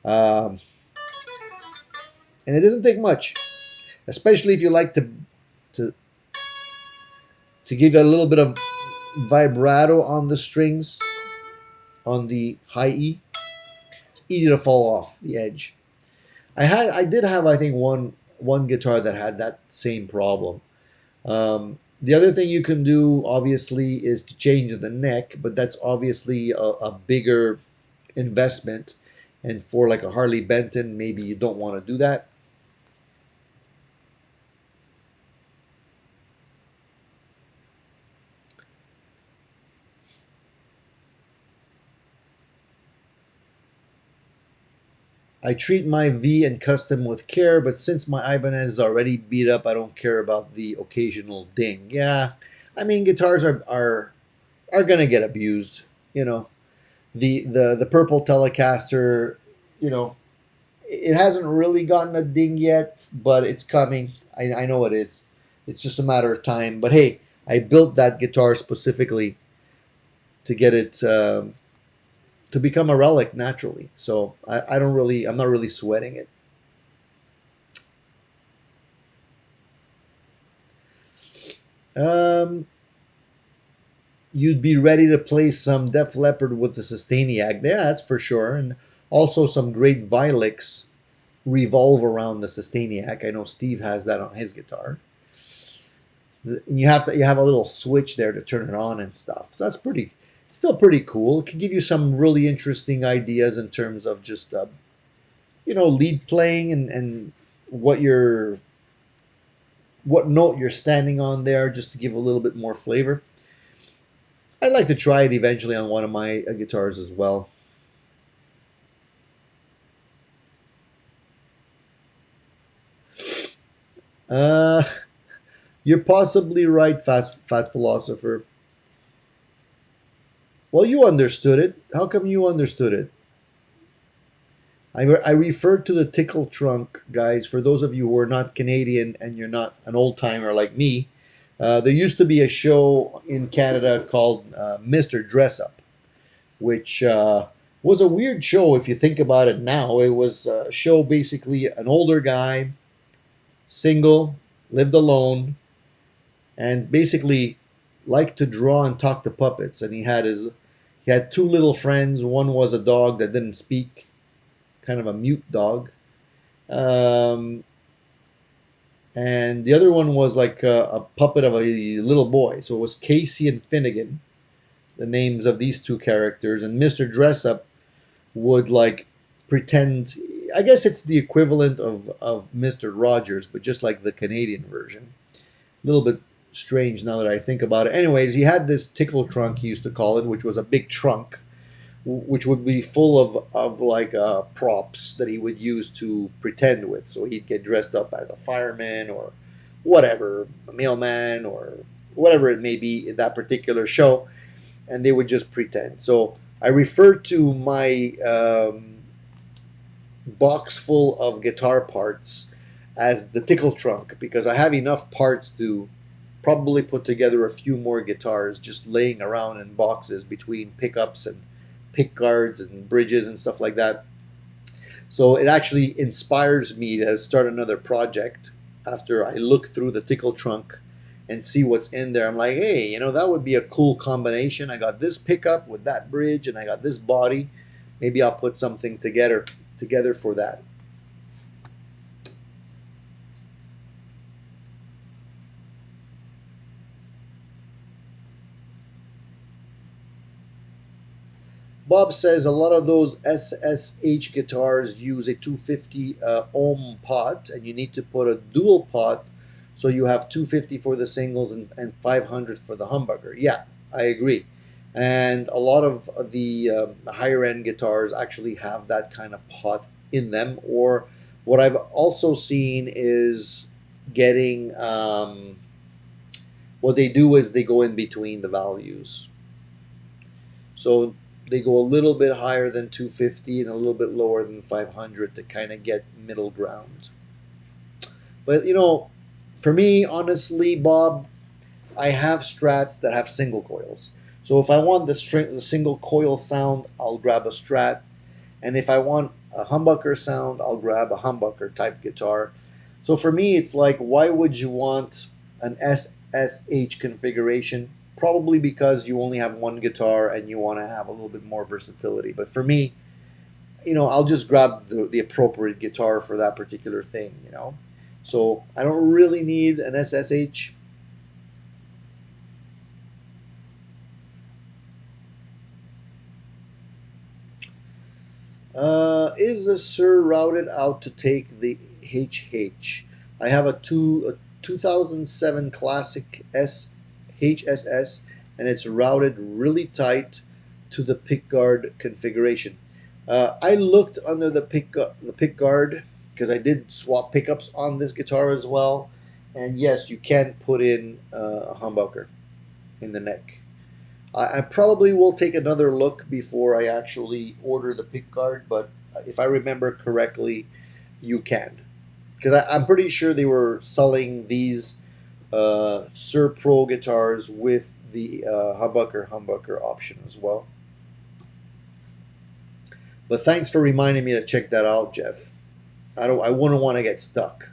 And it doesn't take much, especially if you like to give a little bit of vibrato on the strings, on the high E. It's easy to fall off the edge. I did have, I think, one guitar that had that same problem. The other thing you can do, obviously, is to change the neck, but that's obviously a bigger investment. And for like a Harley Benton, maybe you don't want to do that. I treat my V and custom with care, but since my Ibanez is already beat up, I don't care about the occasional ding. Yeah, I mean guitars are gonna get abused. You know, the purple Telecaster, you know, it hasn't really gotten a ding yet, but it's coming. I know it is. It's just a matter of time. But hey, I built that guitar specifically to get it to become a relic naturally. So I don't really, I'm not really sweating it. Um, you'd be ready to play some Def Leppard with the Sustainiac. Yeah, that's for sure. And also some great Violix revolve around the Sustainiac. I know Steve has that on his guitar. You have a little switch there to turn it on and stuff. So that's pretty, still pretty cool. It can give you some really interesting ideas in terms of just lead playing and what you're what note you're standing on there, just to give a little bit more flavor. I'd like to try it eventually on one of my guitars as well. Uh, you're possibly right, fat philosopher. Well, you understood it. How come you understood it? I referred to the tickle trunk, guys. For those of you who are not Canadian and you're not an old timer like me, there used to be a show in Canada called Mr. Dress Up, which was a weird show if you think about it now. It was a show basically an older guy, single, lived alone, and basically liked to draw and talk to puppets. And he had two little friends. One was a dog that didn't speak, kind of a mute dog. Um, and the other one was like a puppet of a little boy. So it was Casey and Finnegan, the names of these two characters. And Mr. Dressup would like pretend. I guess it's the equivalent of Mr. Rogers, but just like the Canadian version. A little bit strange now that I think about it. Anyways, he had this tickle trunk, he used to call it, which was a big trunk, which would be full of like props that he would use to pretend with. So he'd get dressed up as a fireman or whatever, a mailman or whatever it may be in that particular show, and they would just pretend. So I refer to my box full of guitar parts as the tickle trunk because I have enough parts to probably put together a few more guitars just laying around in boxes between pickups and pickguards and bridges and stuff like that. So it actually inspires me to start another project after I look through the tickle trunk and see what's in there. I'm like, hey, that would be a cool combination. I got this pickup with that bridge and I got this body. Maybe I'll put something together for that. Bob says a lot of those SSH guitars use a 250 ohm pot, and you need to put a dual pot so you have 250 for the singles and 500 for the humbucker. Yeah, I agree. And a lot of the higher end guitars actually have that kind of pot in them. Or what I've also seen is getting what they do is they go in between the values. So they go a little bit higher than 250 and a little bit lower than 500 to kind of get middle ground. But for me, honestly, Bob, I have Strats that have single coils. So if I want the single coil sound, I'll grab a Strat. And if I want a humbucker sound, I'll grab a humbucker type guitar. So for me, it's like, why would you want an SSH configuration? Probably because you only have one guitar and you want to have a little bit more versatility. But for me, I'll just grab the appropriate guitar for that particular thing. So I don't really need an SSH. Is the Sir routed out to take the HH? I have a 2007 Classic HSS, and it's routed really tight to the Pickguard configuration. I looked under the Pickguard because I did swap pickups on this guitar as well, and yes, you can put in a humbucker in the neck. I probably will take another look before I actually order the Pickguard, but if I remember correctly, you can. Because I'm pretty sure they were selling these Sir Pro guitars with the humbucker option as well. But thanks for reminding me to check that out, Jeff. I wouldn't want to get stuck.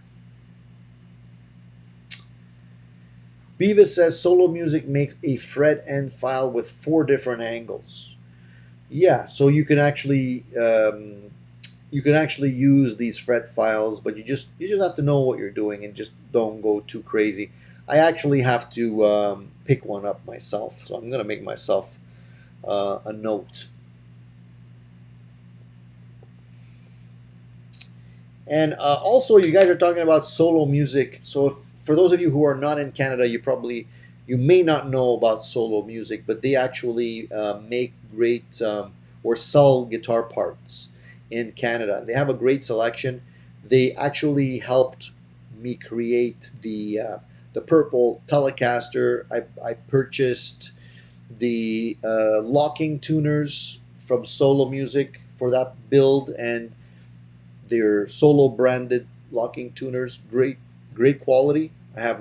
Beavis says solo music makes a fret end file with 4 different angles. Yeah, so you can actually use these fret files, but you just have to know what you're doing and just don't go too crazy. I actually have to pick one up myself, so I'm gonna make myself a note. And also, you guys are talking about solo music. So for those of you who are not in Canada, you may not know about solo music, but they actually make great or sell guitar parts in Canada. They have a great selection. They actually helped me create the purple Telecaster. I purchased the locking tuners from Solo Music for that build, and their Solo branded locking tuners, great quality. I have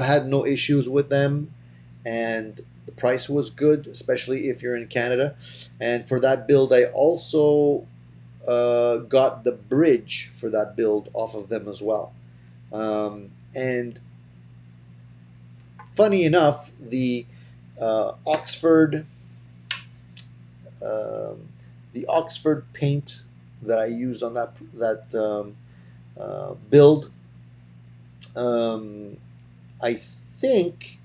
had no issues with them, and the price was good, especially if you're in Canada. And for that build, I also got the bridge for that build off of them as well. And funny enough, the Oxford paint that I used on that build, I think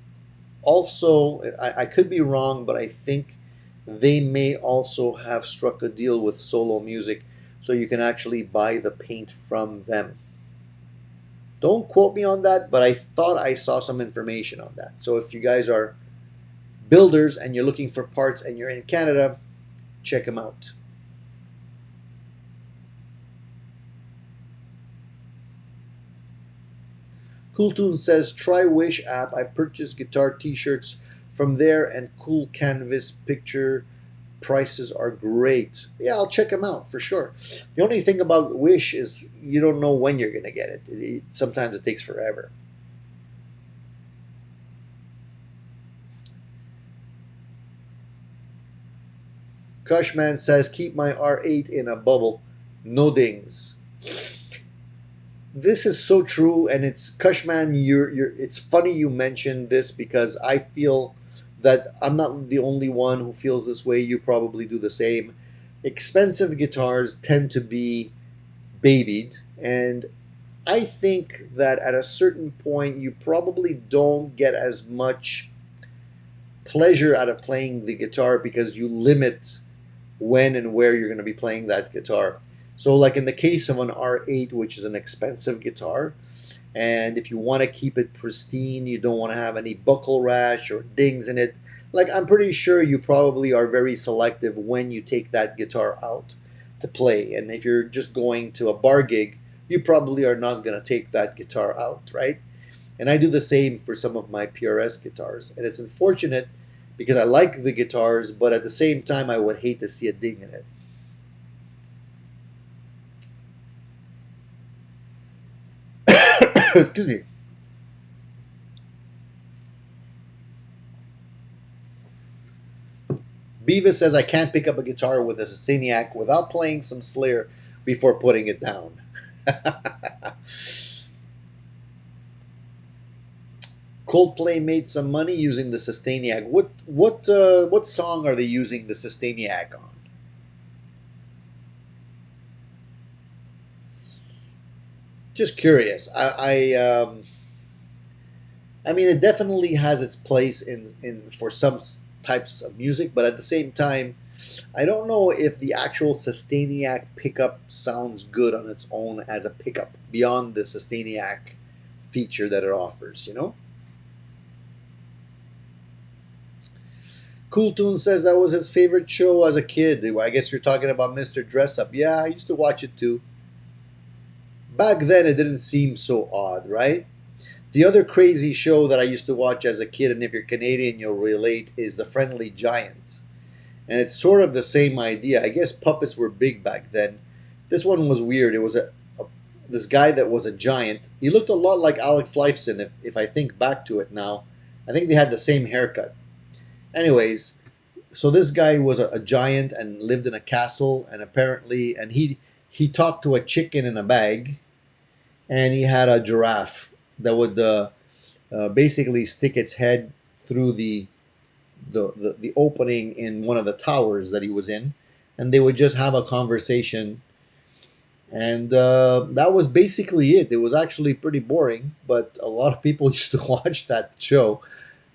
also, I could be wrong, but I think they may also have struck a deal with Solo Music, so you can actually buy the paint from them. Don't quote me on that, but I thought I saw some information on that. So if you guys are builders and you're looking for parts and you're in Canada, check them out. Cooltoon says, try Wish app. I've purchased guitar t-shirts from there, and cool canvas picture prices are great. Yeah, I'll check them out for sure. The only thing about Wish is you don't know when you're going to get it. Sometimes it takes forever. Cushman says, keep my R8 in a bubble. No dings. This is so true, and it's Cushman. It's funny you mentioned this because I feel that I'm not the only one who feels this way. You probably do the same. Expensive guitars tend to be babied, and I think that at a certain point you probably don't get as much pleasure out of playing the guitar because you limit when and where you're going to be playing that guitar. So like in the case of an R8, which is an expensive guitar, and if you want to keep it pristine, you don't want to have any buckle rash or dings in it, like I'm pretty sure you probably are very selective when you take that guitar out to play. And if you're just going to a bar gig, you probably are not going to take that guitar out, right? And I do the same for some of my PRS guitars. And it's unfortunate because I like the guitars, but at the same time, I would hate to see a ding in it. Excuse me. Beavis says, I can't pick up a guitar with a Sustainiac without playing some Slayer before putting it down. Coldplay made some money using the Sustainiac. What song are they using the Sustainiac on? Just curious. I mean, it definitely has its place in for some types of music, but at the same time, I don't know if the actual Sustainiac pickup sounds good on its own as a pickup beyond the Sustainiac feature that it offers. Cool Tune says that was his favorite show as a kid. I guess you're talking about Mr. Dress Up. Yeah, I used to watch it too. Back then, it didn't seem so odd, right? The other crazy show that I used to watch as a kid, and if you're Canadian, you'll relate, is The Friendly Giant. And it's sort of the same idea. I guess puppets were big back then. This one was weird. It was this guy that was a giant. He looked a lot like Alex Lifeson, if I think back to it now. I think they had the same haircut. Anyways, so this guy was a giant and lived in a castle, and apparently, and he talked to a chicken in a bag, and he had a giraffe that would basically stick its head through the opening in one of the towers that he was in, and they would just have a conversation, and that was basically it. It was actually pretty boring, but a lot of people used to watch that show.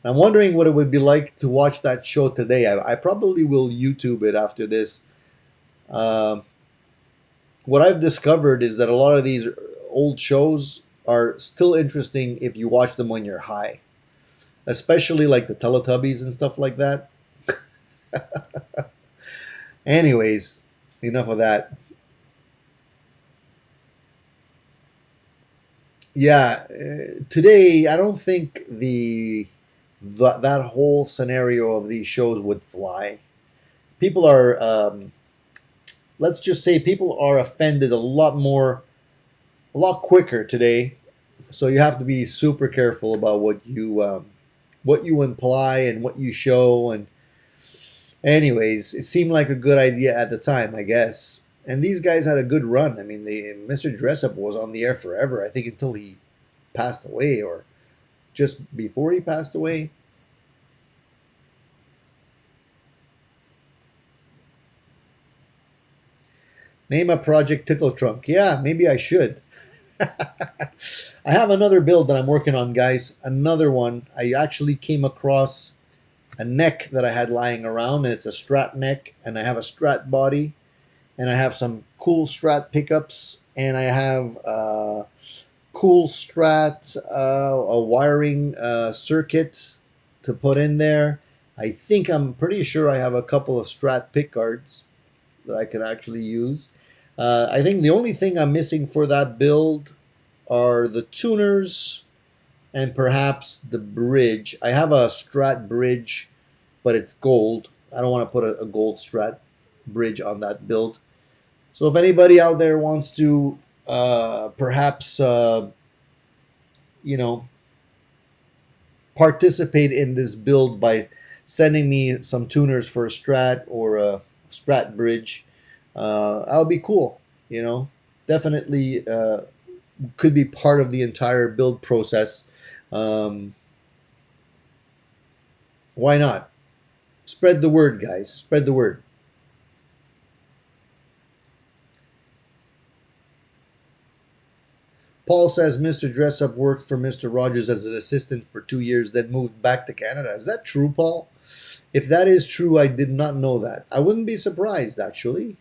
I'm wondering what it would be like to watch that show today. I probably will YouTube it after this. Uh, what I've discovered is that a lot of these old shows are still interesting if you watch them when you're high, especially like the Teletubbies and stuff like that. Anyways, enough of that. Yeah, today I don't think that whole scenario of these shows would fly. People are, let's just say, people are offended a lot more, a lot quicker today. So you have to be super careful about what you imply and what you show. And anyways, it seemed like a good idea at the time, I guess. And these guys had a good run. I mean, Mr. Dressup was on the air forever. I think until he passed away, or just before he passed away. Name a project Tickle Trunk. Yeah, maybe I should. I have another build that I'm working on, guys. Another one. I actually came across a neck that I had lying around, and it's a Strat neck, and I have a Strat body, and I have some cool Strat pickups, and I have cool Strat a wiring circuit to put in there. I'm pretty sure I have a couple of Strat pickguards that I could actually use. I think the only thing I'm missing for that build are the tuners and perhaps the bridge. I have a Strat bridge, but it's gold. I don't want to put a gold Strat bridge on that build. So if anybody out there wants to perhaps you know participate in this build by sending me some tuners for a Strat or a Strat bridge, that would be cool. Definitely could be part of the entire build process. Um, why not? Spread the word, guys. Spread the word. Paul says Mr. Dressup worked for Mr. Rogers as an assistant for 2 years, then moved back to Canada. Is that true, Paul? If that is true, I did not know that. I wouldn't be surprised, actually.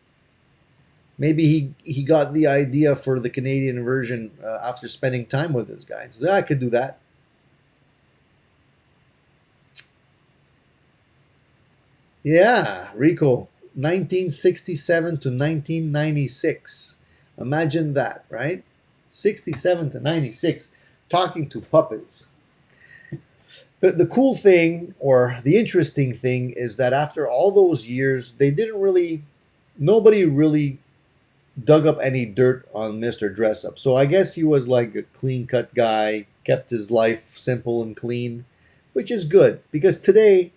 Maybe he got the idea for the Canadian version after spending time with this guy. So I could do that. Yeah, Rico, 1967 to 1996. Imagine that, right? 67 to 96, talking to puppets. The cool thing, or the interesting thing, is that after all those years, nobody really dug up any dirt on Mr. Dressup. So I guess he was like a clean cut guy, kept his life simple and clean, which is good because today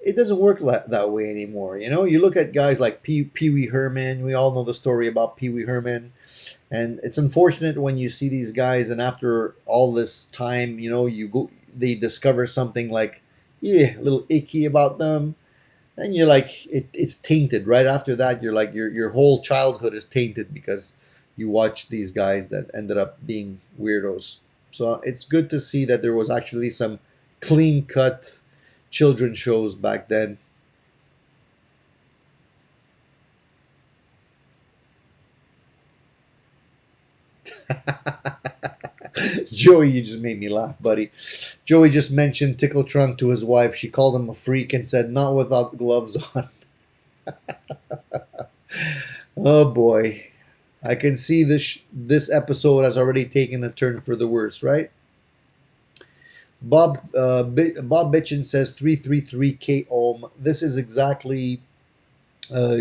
it doesn't work that way anymore. You look at guys like Pee Wee Herman. We all know the story about Pee Wee Herman. And it's unfortunate when you see these guys, and after all this time, they discover something like, yeah, a little icky about them, and you're like, it's tainted. Right after that, you're like, your whole childhood is tainted because you watch these guys that ended up being weirdos. So it's good to see that there was actually some clean cut children shows back then. Joey, you just made me laugh, buddy. Joey just mentioned Tickle Trunk to his wife. She called him a freak and said, "Not without gloves on." Oh boy, I can see this episode has already taken a turn for the worse, right? Bob Bitchin says 333k ohm. This is uh,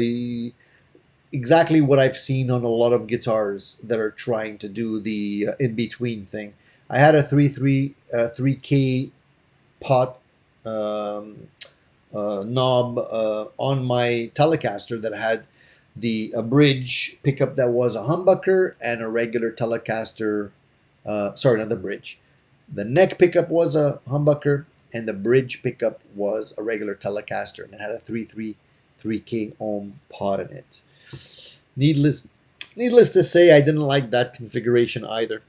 exactly what I've seen on a lot of guitars that are trying to do the in between thing. I had a 3k pot um, knob on my Telecaster that had the a bridge pickup that was a humbucker and a regular Telecaster. Sorry, not the bridge. The neck pickup was a humbucker and the bridge pickup was a regular Telecaster, and it had a 3k ohm pot in it. Needless, needless to say, I didn't like that configuration either.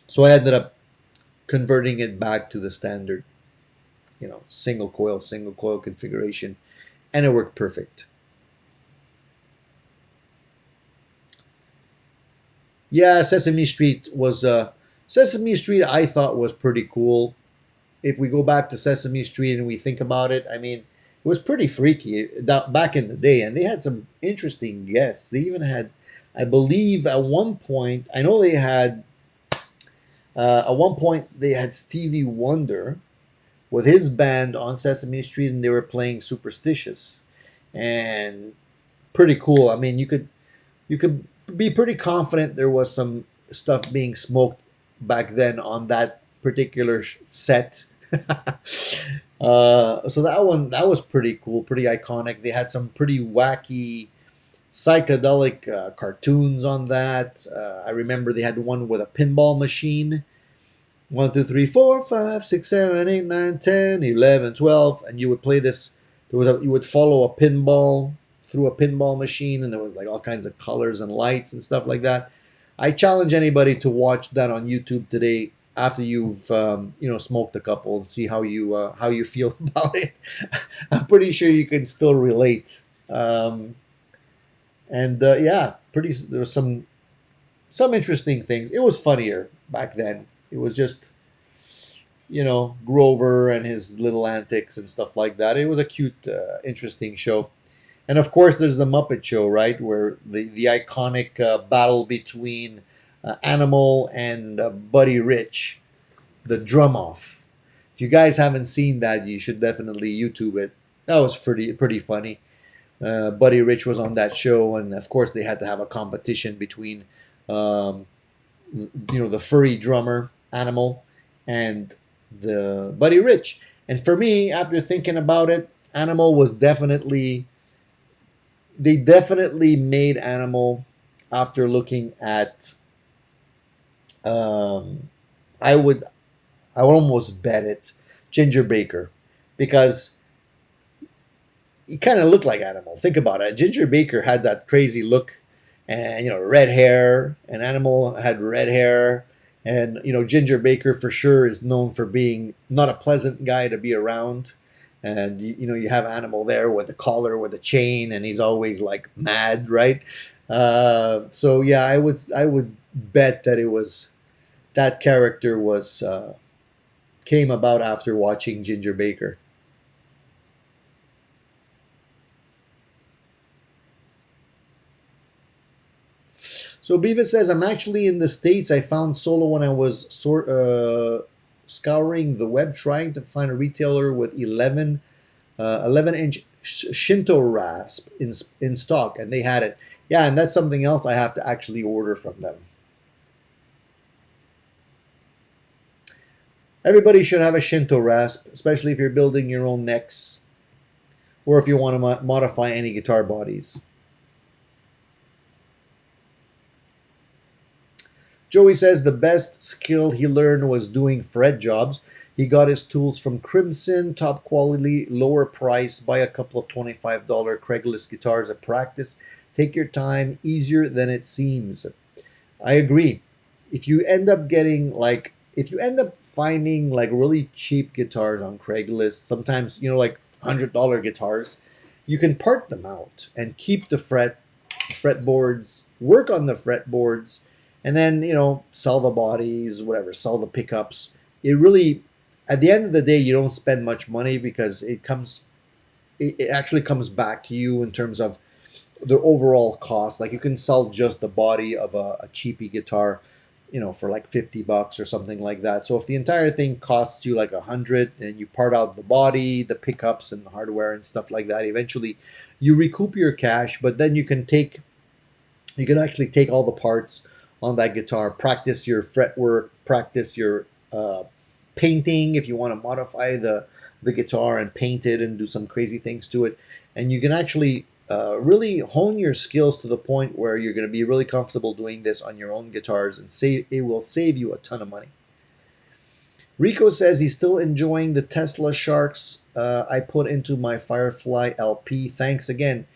So I ended up converting it back to the standard, single coil configuration, and it worked perfect. Yeah, Sesame Street. I thought was pretty cool. If we go back to Sesame Street and we think about it, I mean, it was pretty freaky back in the day, and they had some interesting guests. They even had, I believe, at one point, I know they had, at one point they had Stevie Wonder with his band on Sesame Street, and they were playing Superstitious, and pretty cool. I mean, you could be pretty confident there was some stuff being smoked back then on that particular set. So that was pretty cool, pretty iconic. They had some pretty wacky psychedelic cartoons on that. I remember they had one with a pinball machine. 1, 2, 3, 4, 5, 6, 7, 8, 9, 10, 11, 12, and you would play this. You would follow a pinball through a pinball machine, and there was like all kinds of colors and lights and stuff like that. I challenge anybody to watch that on YouTube today after you've smoked a couple and see how you feel about it. I'm pretty sure you can still relate. And yeah, pretty there was some interesting things. It was funnier back then. It was just Grover and his little antics and stuff like that. It was a cute, interesting show. And of course, there's the Muppet Show, right, where the iconic battle between Animal and Buddy Rich, the drum off. If you guys haven't seen that, you should definitely YouTube it. That was pretty funny. Buddy Rich was on that show, and of course, they had to have a competition between, um, the furry drummer Animal and the Buddy Rich. And for me, after thinking about it, Animal was definitely they definitely made Animal after looking at um, I would I would almost bet it Ginger Baker, because he kind of looked like Animal. Think about it. Ginger Baker had that crazy look, and red hair, and Animal had red hair, and Ginger Baker for sure is known for being not a pleasant guy to be around. And you have Animal there with the collar with the chain, and he's always like mad, right? So yeah, I would bet that it was that character was came about after watching Ginger Baker. So Beavis says, I'm actually in the States. I found Solo when I was scouring the web trying to find a retailer with 11-inch Shinto rasp in stock, and they had it. Yeah, and that's something else I have to actually order from them. Everybody should have a Shinto rasp, especially if you're building your own necks or if you want to modify any guitar bodies. Joey says the best skill he learned was doing fret jobs. He got his tools from Crimson, top quality, lower price, buy a couple of $25 Craigslist guitars at practice. Take your time, easier than it seems. I agree. If you end up getting like, if you end up finding like really cheap guitars on Craigslist, sometimes, like $100 guitars, you can part them out and keep the fretboards, work on the fretboards, and then, sell the bodies, whatever, sell the pickups. It really, at the end of the day, you don't spend much money because it actually comes back to you in terms of the overall cost. Like you can sell just the body of a cheapy guitar, for like $50 or something like that. So if the entire thing costs you like 100 and you part out the body, the pickups and the hardware and stuff like that, eventually you recoup your cash, but then you can actually take all the parts on that guitar, practice your fretwork, practice your painting if you want to modify the guitar and paint it and do some crazy things to it. And you can actually really hone your skills to the point where you're going to be really comfortable doing this on your own guitars, and it will save you a ton of money. Rico says he's still enjoying the Tesla Sharks I put into my Firefly LP. Thanks again.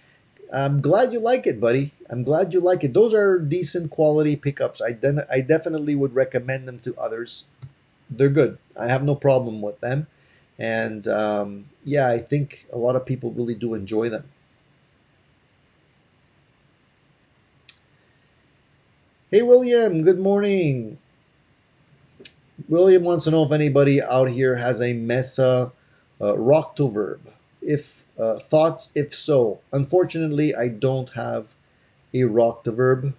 I'm glad you like it, buddy. I'm glad you like it. Those are decent quality pickups. I definitely would recommend them to others. They're good. I have no problem with them. And yeah, I think a lot of people really do enjoy them. Hey, William, good morning. William wants to know if anybody out here has a Mesa Rocktoverb. If thoughts, if so. Unfortunately, I don't have a Rocktoverb.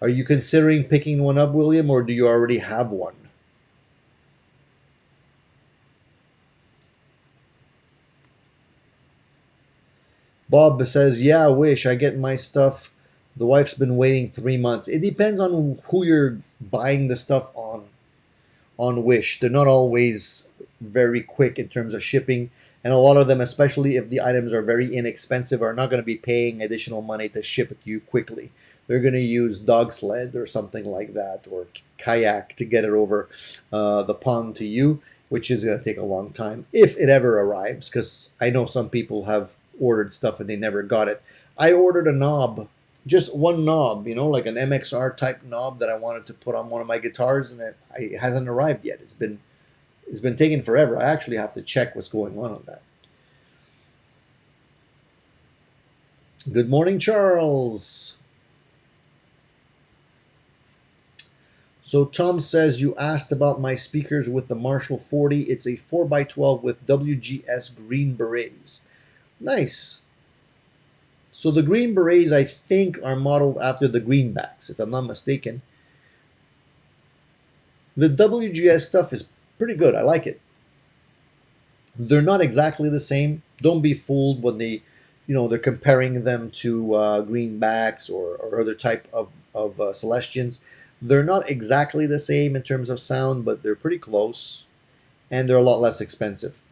Are you considering picking one up, William, or do you already have one? Bob says, yeah, I wish I get my stuff. The wife's been waiting 3 months. It depends on who you're buying the stuff on Wish. They're not always very quick in terms of shipping. And a lot of them, especially if the items are very inexpensive, are not going to be paying additional money to ship it to you quickly. They're going to use dog sled or something like that, or kayak to get it over the pond to you, which is going to take a long time if it ever arrives, because I know some people have ordered stuff and they never got it. I ordered a knob, just one knob, like an MXR type knob that I wanted to put on one of my guitars, and it hasn't arrived yet. It's been taking forever. I actually have to check what's going on that. Good morning, Charles. So Tom says, you asked about my speakers with the Marshall 40. It's a 4x12 with WGS green berets. Nice. So the green berets, I think, are modeled after the greenbacks, if I'm not mistaken. The WGS stuff is pretty good. I like it. They're not exactly the same. Don't be fooled when they're comparing them to greenbacks or other type of Celestians. They're not exactly the same in terms of sound, but they're pretty close, and they're a lot less expensive.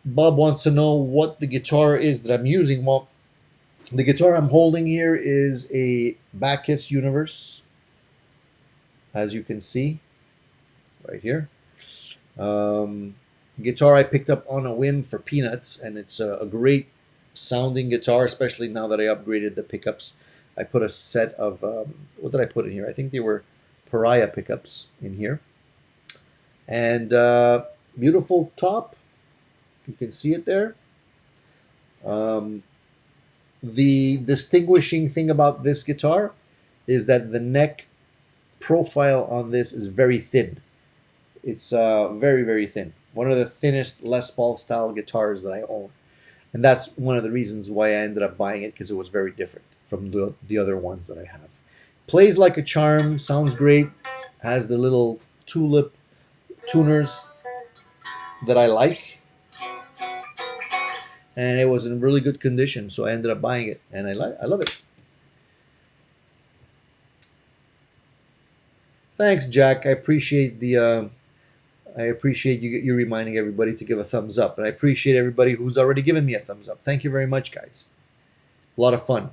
Bob wants to know what the guitar is that I'm using. Well, the guitar I'm holding here is a Bacchus Universe, as you can see right here. Guitar I picked up on a whim for peanuts, and it's a great sounding guitar, especially now that I upgraded the pickups. I put a set of, what did I put in here? I think they were Pariah pickups in here. And beautiful top. You can see it there. The distinguishing thing about this guitar is that the neck profile on this is very thin. It's very, very thin. One of the thinnest Les Paul style guitars that I own. And that's one of the reasons why I ended up buying it, because it was very different from the other ones that I have. Plays like a charm, sounds great, has the little tulip tuners that I like. And it was in really good condition, so I ended up buying it, and I love it. Thanks, Jack. I appreciate you reminding everybody to give a thumbs up, and I appreciate everybody who's already given me a thumbs up. Thank you very much, guys. A lot of fun.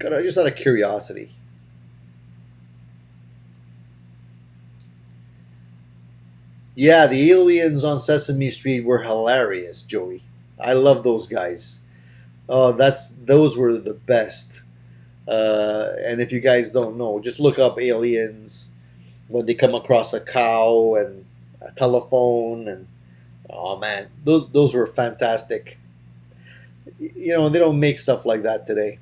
Just out of curiosity. Yeah, the aliens on Sesame Street were hilarious, Joey. I love those guys. Oh, those were the best. And if you guys don't know, just look up aliens when they come across a cow and a telephone, and oh man, those were fantastic. You know, they don't make stuff like that today.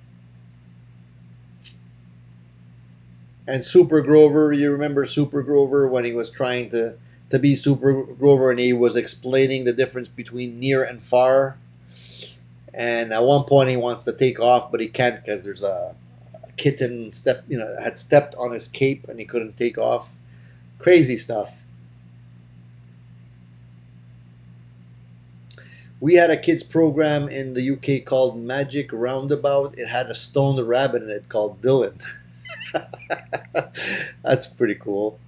And Super Grover, you remember Super Grover when he was trying to be Super Grover and he was explaining the difference between near and far. And at one point he wants to take off, but he can't because there's a kitten had stepped on his cape and he couldn't take off. Crazy stuff. We had a kids program in the UK called Magic Roundabout. It had a stoned rabbit in it called Dylan. That's pretty cool.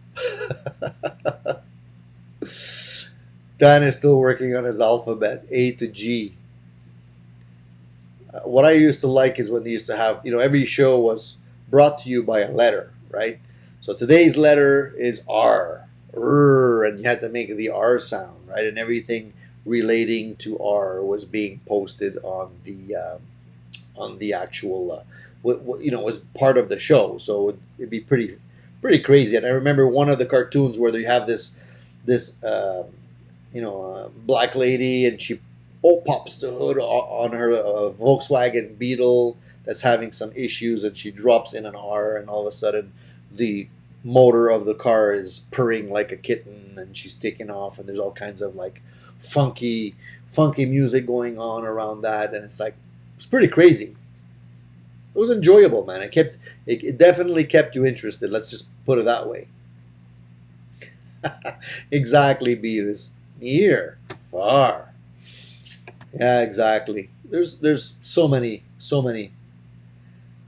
Dan is still working on his alphabet, A to G. What I used to like is when they used to have, every show was brought to you by a letter, right? So today's letter is R, and you had to make the R sound, right? And everything relating to R was being posted on the actual, was part of the show. So it'd be pretty crazy. And I remember one of the cartoons where they have this black lady, and she pops the hood on her Volkswagen Beetle that's having some issues, and she drops in an R, and all of a sudden the motor of the car is purring like a kitten, and she's taking off, and there's all kinds of like funky music going on around that, and it's pretty crazy. It was enjoyable, man. It definitely kept you interested. Let's just put it that way. Exactly, Beavis. Near, far. Yeah, exactly. There's so many.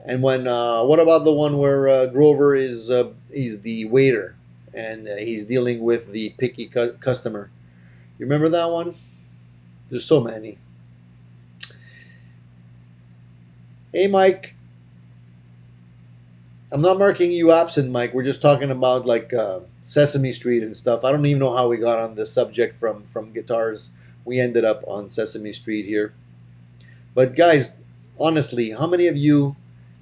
And what about the one where Grover he's the waiter and he's dealing with the picky customer? You remember that one? There's so many. Hey, Mike. I'm not marking you absent, Mike. We're just talking about like Sesame Street and stuff. I don't even know how we got on the subject from guitars. We ended up on Sesame Street here. But guys, honestly, how many of you,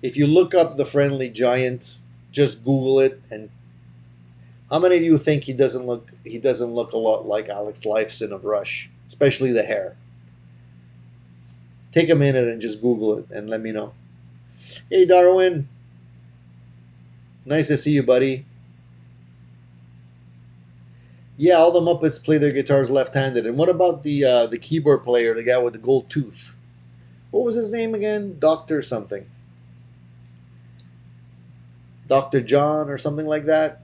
if you look up the Friendly Giant, just Google it, and how many of you think he doesn't look a lot like Alex Lifeson of Rush, especially the hair? Take a minute and just Google it and let me know. Hey, Darwin. Nice to see you, buddy. Yeah, all the Muppets play their guitars left-handed. And what about the keyboard player, the guy with the gold tooth? What was his name again? Doctor something. Dr. John or something like that.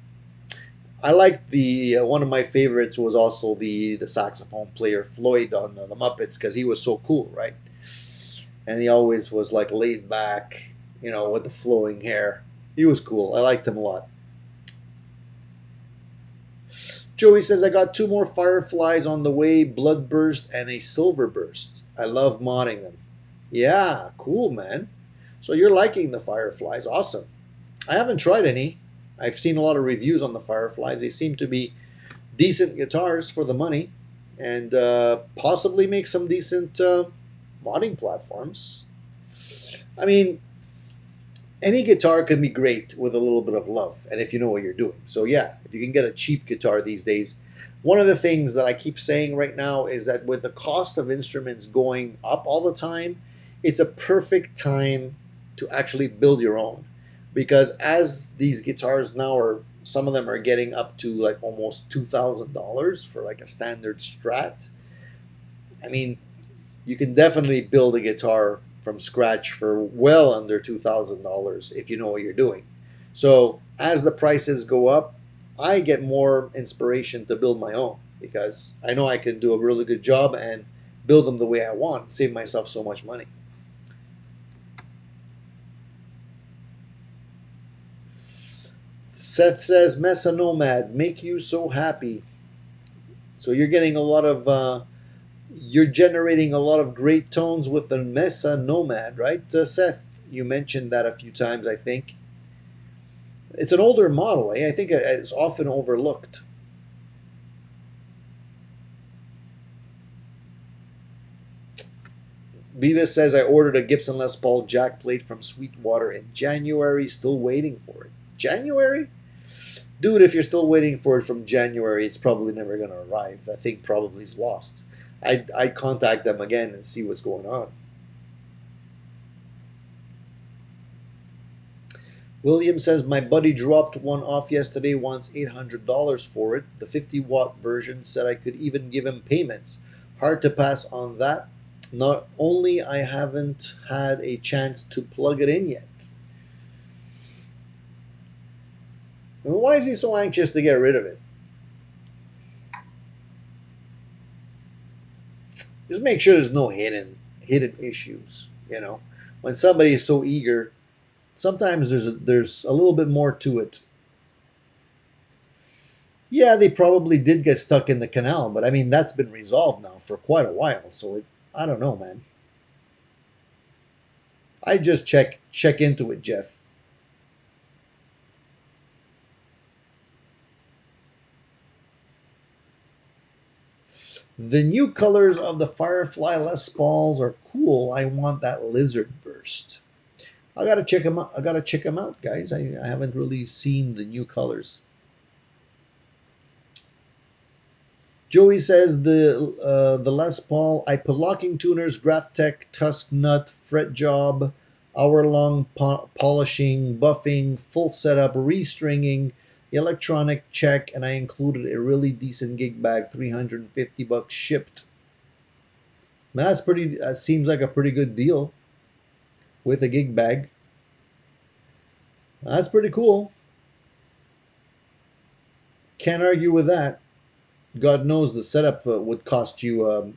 I liked the one of my favorites was also the saxophone player Floyd on the Muppets because he was so cool, right? And he always was like laid back, with the flowing hair. He was cool. I liked him a lot. Joey says, I got 2 more Fireflies on the way, Bloodburst and a Silverburst. I love modding them. Yeah, cool, man. So you're liking the Fireflies. Awesome. I haven't tried any. I've seen a lot of reviews on the Fireflies. They seem to be decent guitars for the money and possibly make some decent modding platforms. I mean, any guitar can be great with a little bit of love and if you know what you're doing. So yeah, if you can get a cheap guitar these days. One of the things that I keep saying right now is that with the cost of instruments going up all the time, it's a perfect time to actually build your own. Because as these guitars now some of them are getting up to like almost $2,000 for like a standard Strat. I mean, you can definitely build a guitar from scratch for well under $2,000 if you know what you're doing. So as the prices go up, I get more inspiration to build my own because I know I can do a really good job and build them the way I want, save myself so much money. Seth says, Mesa Nomad, make you so happy. So you're getting a lot of you're generating a lot of great tones with the Mesa Nomad, right, Seth? you mentioned that a few times, I think. It's an older model, eh? I think it's often overlooked. Beavis says, I ordered a Gibson Les Paul jack plate from Sweetwater in January, still waiting for it. January? Dude, if you're still waiting for it from January, it's probably never going to arrive. That thing probably is lost. I'd contact them again and see what's going on. William says, my buddy dropped one off yesterday, wants $800 for it. The 50-watt version, said I could even give him payments. Hard to pass on that. Not only I haven't had a chance to plug it in yet. Why is he so anxious to get rid of it? Just make sure there's no hidden issues. You know, when somebody is so eager, sometimes there's a little bit more to it. Yeah, they probably did get stuck in the canal, but I mean that's been resolved now for quite a while. So I don't know, man. I just check into it, Jeff. The new colors of the Firefly Les Pauls are cool. I want that lizard burst. I gotta check them out. Guys. I haven't really seen the new colors. Joey says the Les Paul, I put locking tuners, Graphtec, Tusk Nut, fret job, hour-long polishing, buffing, full setup, restringing, electronic check, and I included a really decent gig bag, $350 shipped. Man, that's pretty. That seems like a pretty good deal with a gig bag. That's pretty cool. Can't argue with that. God knows the setup would cost you, a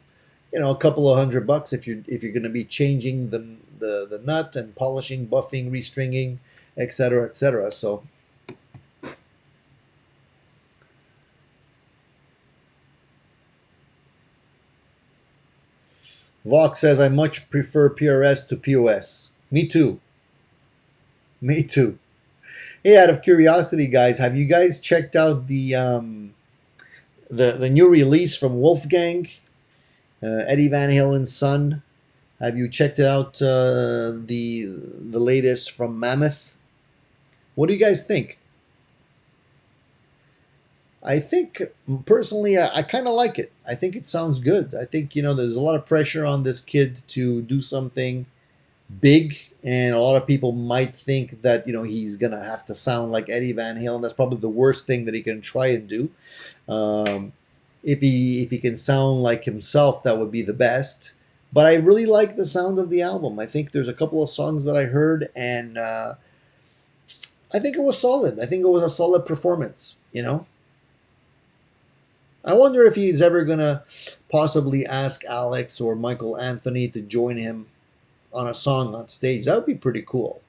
couple of $100 if you're going to be changing the nut and polishing, buffing, restringing, etc., etc. So. Vox says, I much prefer PRS to POS. Me too. Me too. Hey, out of curiosity, guys, have you guys checked out the new release from Wolfgang, Eddie Van Halen's son? Have you checked it out? The latest from Mammoth. What do you guys think? I think personally, I kind of like it. I think it sounds good. I think there's a lot of pressure on this kid to do something big, and a lot of people might think that he's gonna have to sound like Eddie Van Halen. That's probably the worst thing that he can try and do. If he can sound like himself, that would be the best. But I really like the sound of the album. I think there's a couple of songs that I heard, and I think it was solid. I think it was a solid performance. I wonder if he's ever gonna possibly ask Alex or Michael Anthony to join him on a song on stage. That would be pretty cool.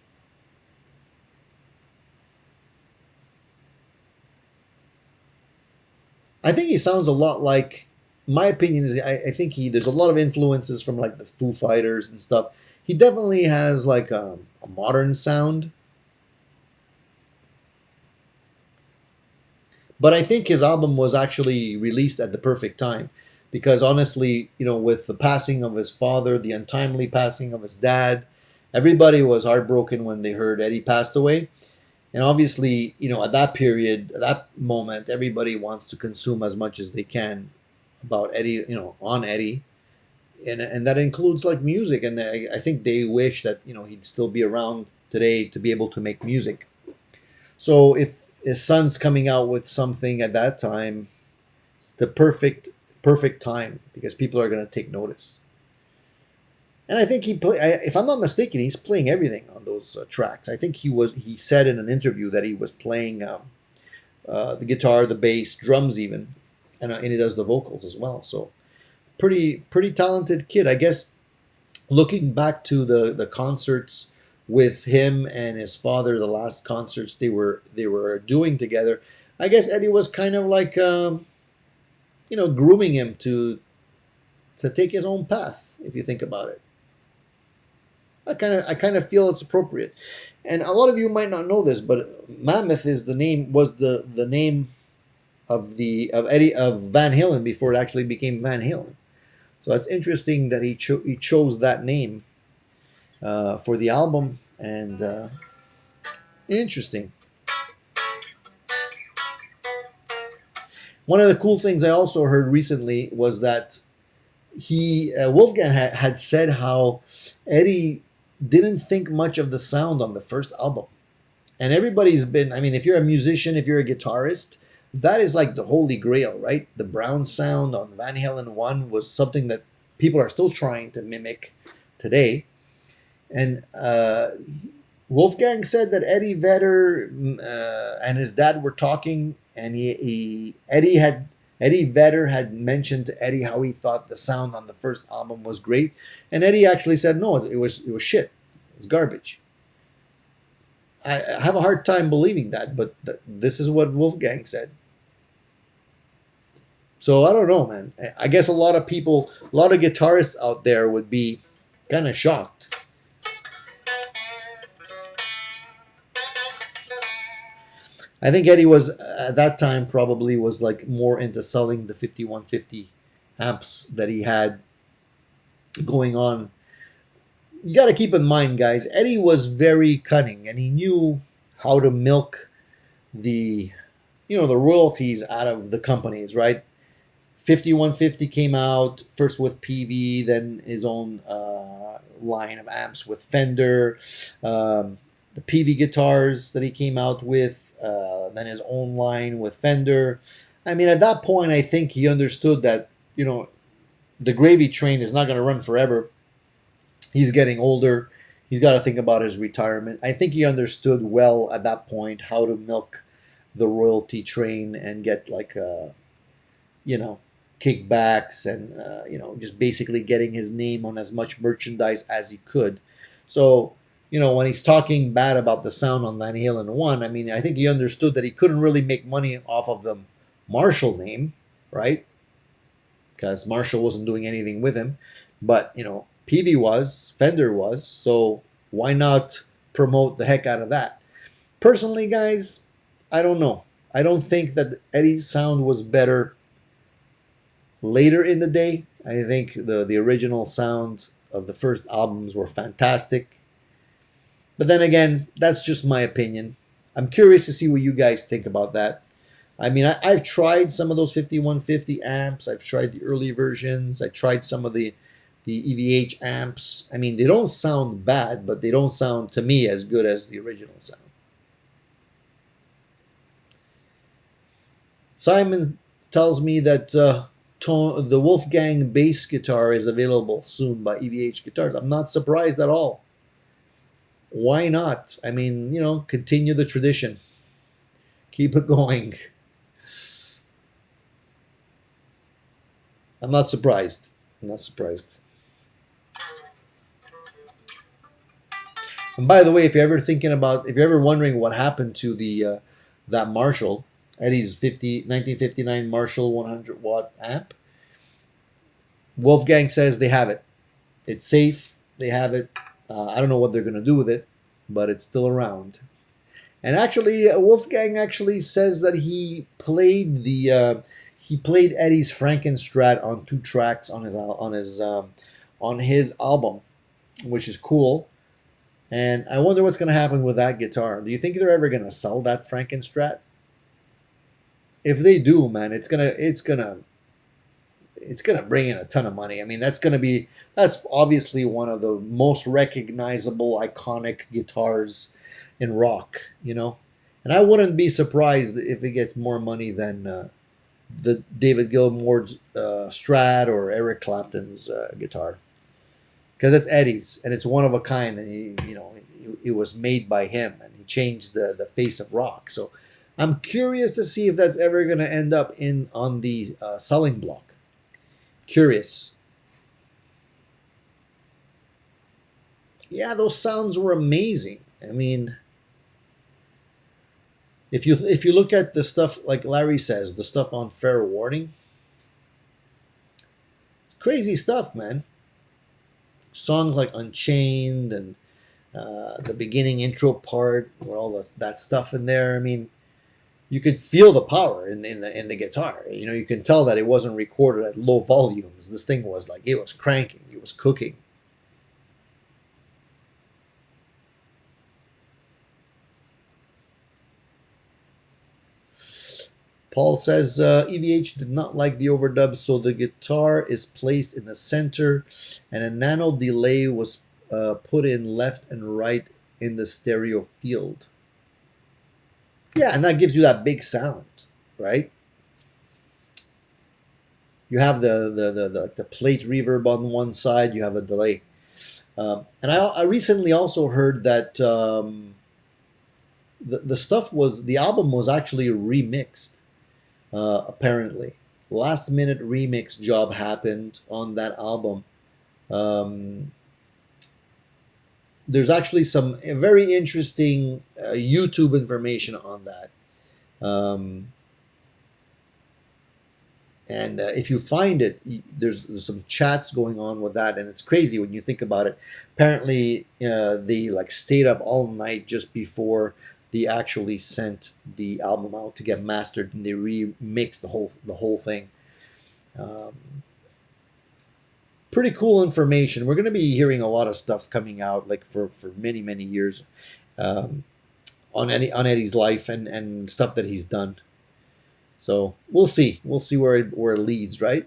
I think he sounds a lot like, my opinion is, I think there's a lot of influences from like the Foo Fighters and stuff. He definitely has like a modern sound. But I think his album was actually released at the perfect time, because honestly, with the passing of his father, the untimely passing of his dad, everybody was heartbroken when they heard Eddie passed away. And obviously, at that period, at that moment, everybody wants to consume as much as they can about Eddie, on Eddie. And that includes like music. And I think they wish that, he'd still be around today to be able to make music. So if his son's coming out with something at that time, it's the perfect time, because people are going to take notice. And I think if I'm not mistaken, he's playing everything on those tracks. I think he said in an interview that he was playing the guitar, the bass, drums even, and he does the vocals as well. So pretty talented kid. I guess looking back to the concerts with him and his father, the last concerts they were doing together, I guess Eddie was kind of like grooming him to take his own path, if you think about it. I kind of feel it's appropriate. And a lot of you might not know this, but Mammoth is the name was the name of Eddie of Van Halen before it actually became Van Halen. So it's interesting that he chose that name for the album, and interesting. One of the cool things I also heard recently was that he Wolfgang had said how Eddie didn't think much of the sound on the first album. And everybody's been, I mean, if you're a musician, if you're a guitarist, that is like the holy grail, right? The brown sound on Van Halen 1 was something that people are still trying to mimic today. And Wolfgang said that Eddie Vedder and his dad were talking, and Eddie Vedder had mentioned to Eddie how he thought the sound on the first album was great, and Eddie actually said no, it was shit, it was garbage. I have a hard time believing that, but this is what Wolfgang said. So I don't know, man. I guess a lot of people, a lot of guitarists out there would be kind of shocked. I think Eddie was at that time probably was like more into selling the 5150 amps that he had going on. You got to keep in mind, guys, Eddie was very cunning, and he knew how to milk the the royalties out of the companies, right? 5150 came out first with PV, then his own line of amps with Fender, the PV guitars that he came out with, then his own line with Fender. I mean, at that point, I think he understood that the gravy train is not going to run forever. He's getting older. He's got to think about his retirement. I think he understood well at that point how to milk the royalty train and get like you know kickbacks, and just basically getting his name on as much merchandise as he could. So when he's talking bad about the sound on Van Halen 1, I mean, I think he understood that he couldn't really make money off of the Marshall name, right? Because Marshall wasn't doing anything with him. But PV was, Fender was, so why not promote the heck out of that? Personally, guys, I don't know. I don't think that Eddie's sound was better later in the day. I think the original sound of the first albums were fantastic. But then again, that's just my opinion. I'm curious to see what you guys think about that. I mean, I've tried some of those 5150 amps. I've tried the early versions. I tried some of the EVH amps. I mean, they don't sound bad, but they don't sound, to me, as good as the original sound. Simon tells me that the Wolfgang bass guitar is available soon by EVH Guitars. I'm not surprised at all. Why not? I mean, continue the tradition. Keep it going. I'm not surprised. I'm not surprised. And by the way, if you're ever wondering what happened to the that Marshall, Eddie's 1959 Marshall 100 watt amp, Wolfgang says they have it. It's safe. They have it. I don't know what they're going to do with it, but it's still around. And actually, Wolfgang actually says that he played Eddie's Frankenstrat on 2 tracks on his album, which is cool. And I wonder what's going to happen with that guitar. Do you think they're ever going to sell that Frankenstrat? If they do, man, it's gonna bring in a ton of money. I mean, that's obviously one of the most recognizable, iconic guitars in rock, And I wouldn't be surprised if it gets more money than the David Gilmour's Strat or Eric Clapton's guitar, because it's Eddie's and it's one of a kind, and it was made by him, and he changed the face of rock. So I'm curious to see if that's ever going to end up on the selling block. Curious. Yeah, those sounds were amazing. I mean, if you look at the stuff, like Larry says, the stuff on Fair Warning, it's crazy stuff, man. songs like Unchained and the beginning intro part, where all that stuff in there. I mean, you could feel the power in the guitar. You know, you can tell that it wasn't recorded at low volumes. This thing was like, it was cranking, it was cooking. Paul says EVH did not like the overdub, so the guitar is placed in the center, and a nano delay was put in left and right in the stereo field. Yeah, and that gives you that big sound, right? You have the plate reverb on one side, you have a delay. And I recently also heard that the album was actually remixed. Apparently, last minute remix job happened on that album. There's actually some very interesting YouTube information on that. And if you find it, there's some chats going on with that, and it's crazy when you think about it. Apparently, they like stayed up all night just before they actually sent the album out to get mastered, and they remixed the whole thing. Pretty cool information. We're going to be hearing a lot of stuff coming out like for many years on Eddie's life and stuff that he's done. So we'll see where it leads, right?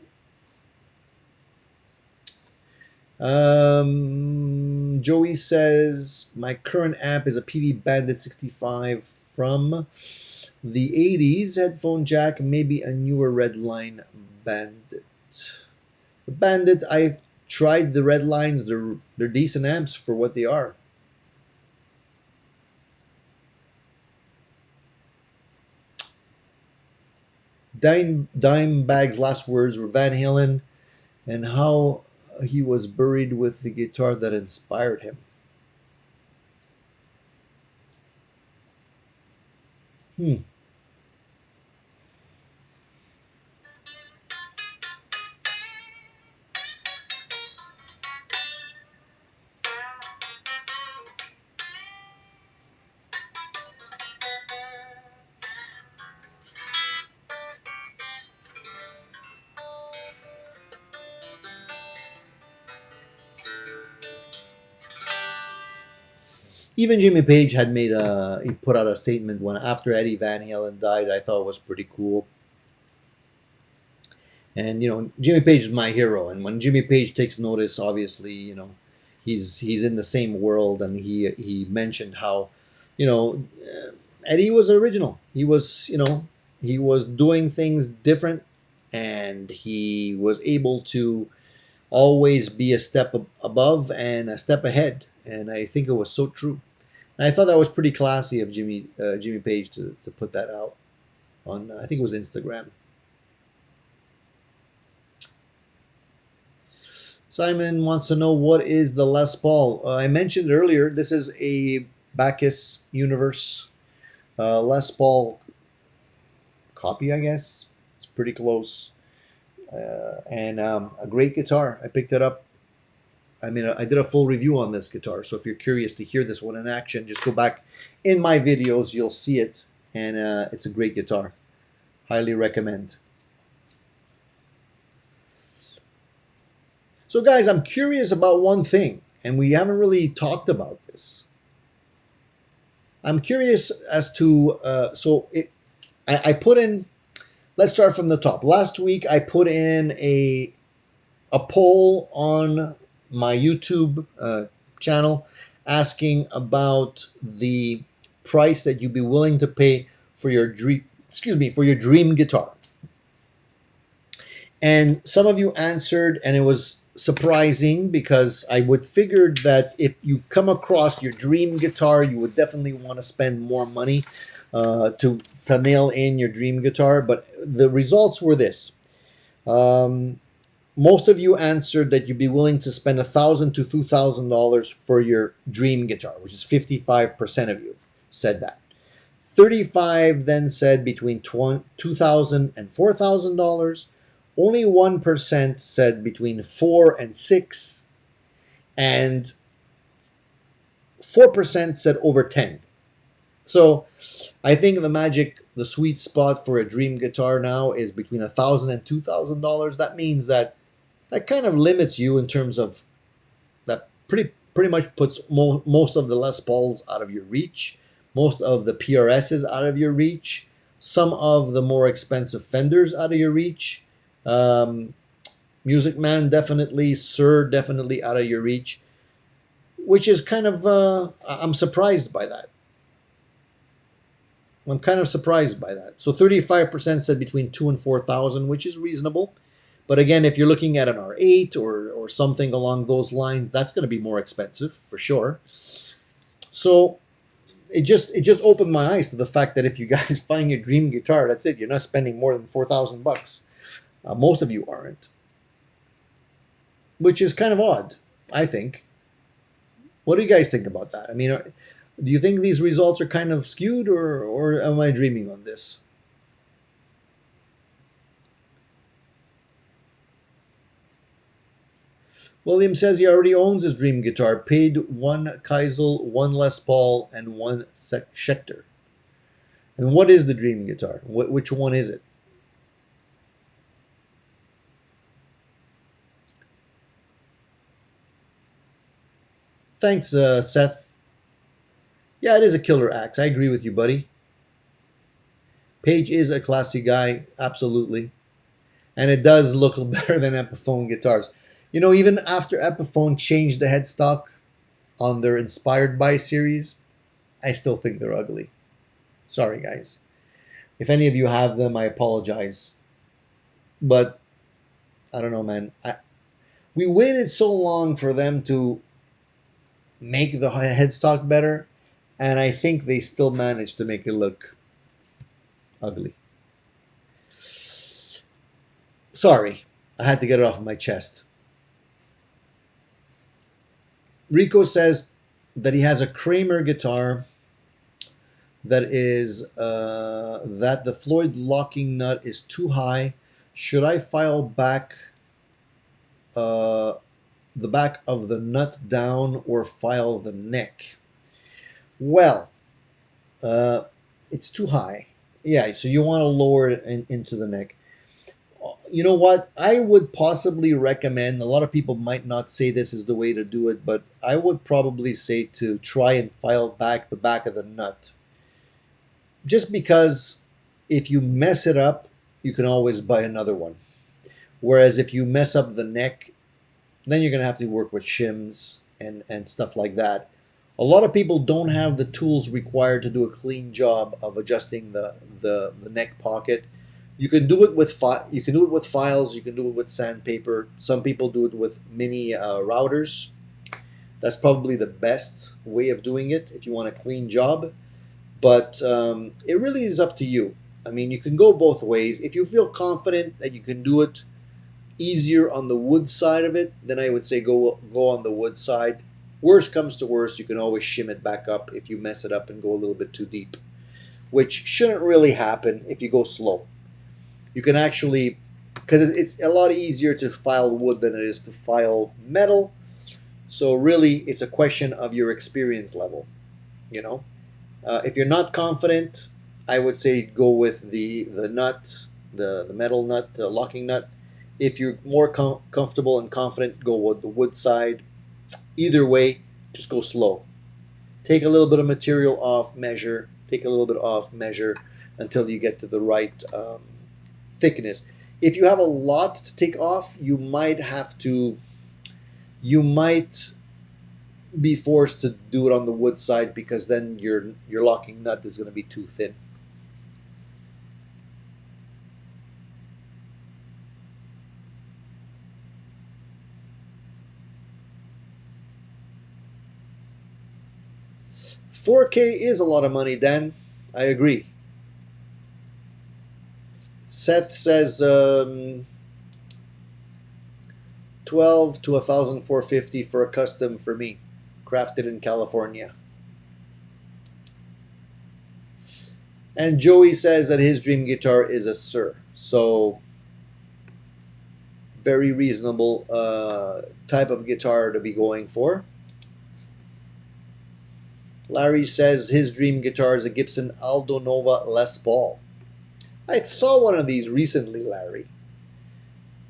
Joey says my current amp is a PV Bandit 65 from the 80s, headphone jack, maybe a newer Redline Bandit. The Bandit, I've tried the Redlines. They're decent amps for what they are. Dimebag's last words were Van Halen and how he was buried with the guitar that inspired him. Even Jimmy Page had he put out a statement when after Eddie Van Halen died. I thought it was pretty cool. And you know, Jimmy Page is my hero, and when Jimmy Page takes notice, obviously, you know, he's in the same world, and he mentioned how, you know, Eddie was original. He was, you know, he was doing things different, and he was able to always be a step above and a step ahead. And I think it was so true. And I thought that was pretty classy of Jimmy Page to put that out on, I think it was Instagram. Simon wants to know what is the Les Paul. I mentioned earlier, this is a Bacchus Universe Les Paul copy, I guess. It's pretty close. And a great guitar. I picked it up. I mean, I did a full review on this guitar, so if you're curious to hear this one in action, just go back in my videos. You'll see it, and it's a great guitar. Highly recommend. So guys, I'm curious about one thing, and we haven't really talked about this. I'm curious as to, I put in, let's start from the top. Last week, I put in a poll on my YouTube channel asking about the price that you'd be willing to pay for your dream guitar. And some of you answered, and it was surprising because I would figure that if you come across your dream guitar, you would definitely want to spend more money to nail in your dream guitar. But the results were this. Most of you answered that you'd be willing to spend $1,000 to $2,000 for your dream guitar, which is 55% of you said that. 35 then said between $2,000 and $4,000. Only 1% said between $4,000 and $6,000, and 4% said over 10. So I think the sweet spot for a dream guitar now is between $1,000 and $2,000. That means that kind of limits you in terms of that pretty much puts most of the Les Pauls out of your reach, most of the PRSs out of your reach, some of the more expensive Fenders out of your reach. Music Man definitely, Sir definitely out of your reach, which is kind of I'm surprised by that. I'm kind of surprised by that. So 35% said between 2 and 4,000, which is reasonable. But again, if you're looking at an R8 or something along those lines, that's going to be more expensive for sure. So it just opened my eyes to the fact that if you guys find your dream guitar, that's it. You're not spending more than $4,000. Most of you aren't, which is kind of odd, I think. What do you guys think about that? I mean, do you think these results are kind of skewed, or am I dreaming on this? William says he already owns his dream guitar, paid one Keisel, one Les Paul, and one Schecter. And what is the dream guitar? Which one is it? Thanks, Seth. Yeah, it is a killer axe. I agree with you, buddy. Page is a classy guy, absolutely. And it does look better than Epiphone guitars. You know, even after Epiphone changed the headstock on their Inspired By series, I still think they're ugly. Sorry, guys. If any of you have them, I apologize. But I don't know, man. We waited so long for them to make the headstock better, and I think they still managed to make it look ugly. Sorry, I had to get it off my chest. Rico says that he has a Kramer guitar that is that the Floyd locking nut is too high. Should I file back the back of the nut down or file the neck? Well, it's too high. Yeah, so you want to lower it into the neck. You know what? I would possibly recommend, a lot of people might not say this is the way to do it, but I would probably say to try and file back the back of the nut. Just because if you mess it up, you can always buy another one. Whereas if you mess up the neck, then you're going to have to work with shims and stuff like that. A lot of people don't have the tools required to do a clean job of adjusting the neck pocket. You can do it with files. You can do it with sandpaper. Some people do it with mini routers. That's probably the best way of doing it if you want a clean job. But it really is up to you. I mean, you can go both ways. If you feel confident that you can do it easier on the wood side of it, then I would say go on the wood side. Worst comes to worst, you can always shim it back up if you mess it up and go a little bit too deep, which shouldn't really happen if you go slow. You can actually, because it's a lot easier to file wood than it is to file metal. So really, it's a question of your experience level. You know, if you're not confident, I would say go with the nut, the metal nut, the locking nut. If you're more comfortable and confident, go with the wood side. Either way, just go slow. Take a little bit of material off, measure. Take a little bit off, measure until you get to the right thickness. If you have a lot to take off, you might be forced to do it on the wood side because then your locking nut is going to be too thin. $4K is a lot of money, Dan. I agree. Seth says 12 to 1,450 for a custom for me, crafted in California. And Joey says that his dream guitar is a Sir. So very reasonable type of guitar to be going for. Larry says his dream guitar is a Gibson Aldo Nova Les Paul. I saw one of these recently, Larry.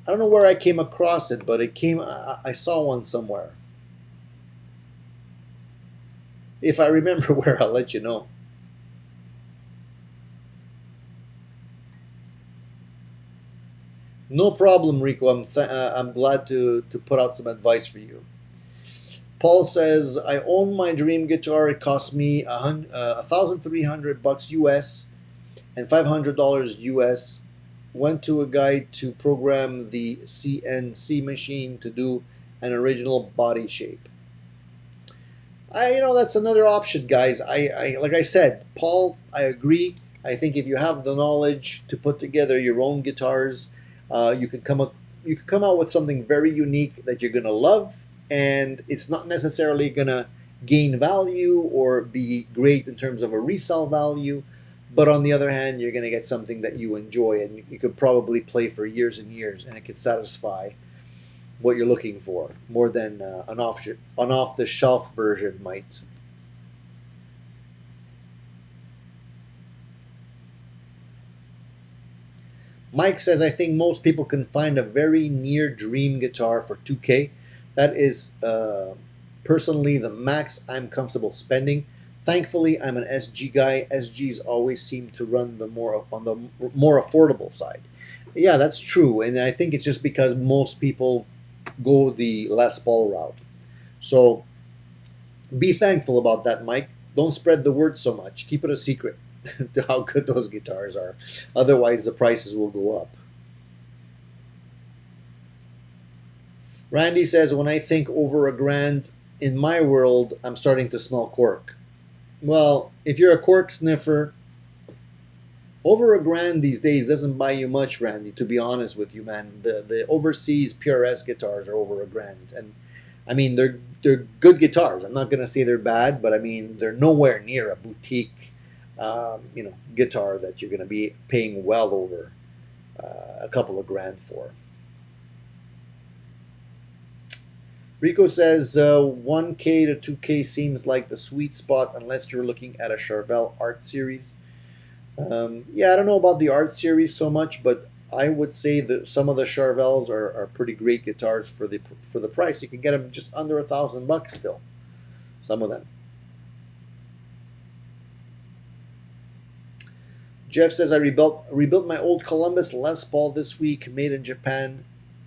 I don't know where I came across it, but I saw one somewhere. If I remember where, I'll let you know. No problem, Rico. I'm glad to put out some advice for you. Paul says, I own my dream guitar. It cost me $1,300 US and $500 US. Went to a guy to program the CNC machine to do an original body shape. That's another option, guys. Like I said, Paul, I agree. I think if you have the knowledge to put together your own guitars, you can come out with something very unique that you're gonna love, and it's not necessarily gonna gain value or be great in terms of a resale value, but on the other hand, you're gonna get something that you enjoy and you could probably play for years and years, and it could satisfy what you're looking for more than an off-the-shelf version might. Mike says, I think most people can find a very near dream guitar for $2K. That is personally the max I'm comfortable spending. Thankfully, I'm an SG guy. SGs always seem to run on the more affordable side. Yeah, that's true, and I think it's just because most people go the Les Paul route. So be thankful about that, Mike. Don't spread the word so much. Keep it a secret to how good those guitars are. Otherwise, the prices will go up. Randy says, when I think over $1,000, in my world, I'm starting to smell cork. Well, if you're a cork sniffer, over $1,000 these days doesn't buy you much, Randy, to be honest with you, man. The overseas PRS guitars are over $1,000. And I mean, they're good guitars. I'm not going to say they're bad, but I mean, they're nowhere near a boutique guitar that you're going to be paying well over a couple of grand for. Rico says 1K to 2K seems like the sweet spot unless you're looking at a Charvel Art Series. Yeah, I don't know about the Art Series so much, but I would say that some of the Charvels are pretty great guitars for the price. You can get them just under $1,000 still. Some of them. Jeff says, I rebuilt my old Columbus Les Paul this week, made in Japan.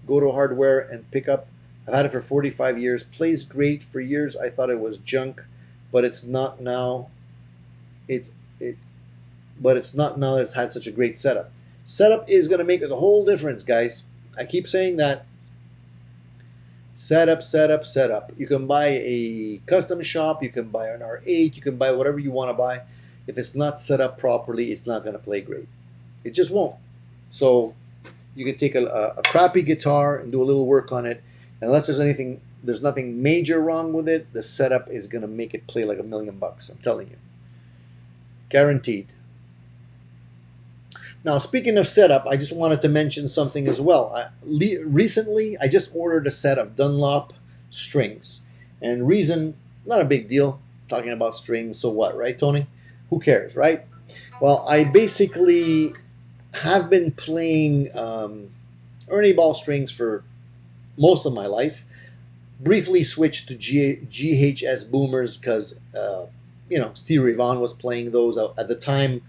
Go to hardware and pick up. I've had it for 45 years. Plays great. For years I thought it was junk, but it's not now. But it's not now that it's had such a great setup. Setup is going to make the whole difference, guys. I keep saying that. Setup, setup, setup. You can buy a custom shop. You can buy an R8. You can buy whatever you want to buy. If it's not set up properly, it's not going to play great. It just won't. So you can take a crappy guitar and do a little work on it. Unless there's nothing major wrong with it, the setup is going to make it play like $1,000,000. I'm telling you. Guaranteed. Now, speaking of setup, I just wanted to mention something as well. Recently, I just ordered a set of Dunlop strings. And reason, not a big deal, talking about strings, so what, right, Tony? Who cares, right? Well, I basically have been playing Ernie Ball strings for most of my life. Briefly switched to GHS boomers because, Steve Ray Vaughan was playing those. At the time,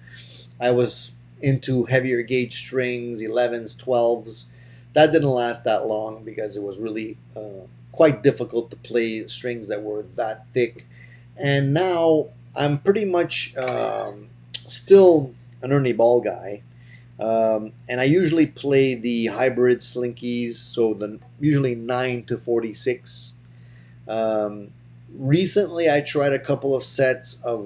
I was into heavier gauge strings, 11s, 12s. That didn't last that long because it was really quite difficult to play strings that were that thick. And now I'm pretty much still an Ernie Ball guy. And I usually play the hybrid slinkies, so usually 9 to 46. Recently, I tried a couple of sets of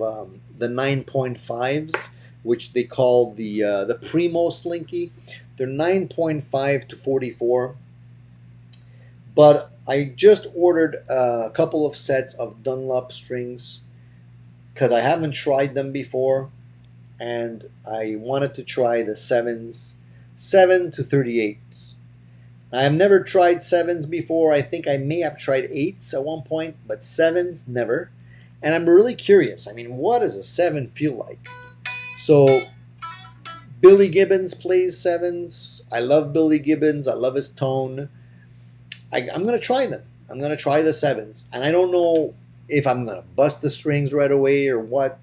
the 9.5s, which they call the Primo Slinky. They're 9.5 to 44. But I just ordered a couple of sets of Dunlop strings because I haven't tried them before, and I wanted to try the 7s, 7 to 38s. I have never tried sevens before. I think I may have tried eights at one point, but sevens never. And I'm really curious. I mean, what does a seven feel like? So Billy Gibbons plays sevens. I love Billy Gibbons. I love his tone. I'm gonna try them. I'm gonna try the sevens, and I don't know if I'm gonna bust the strings right away or what.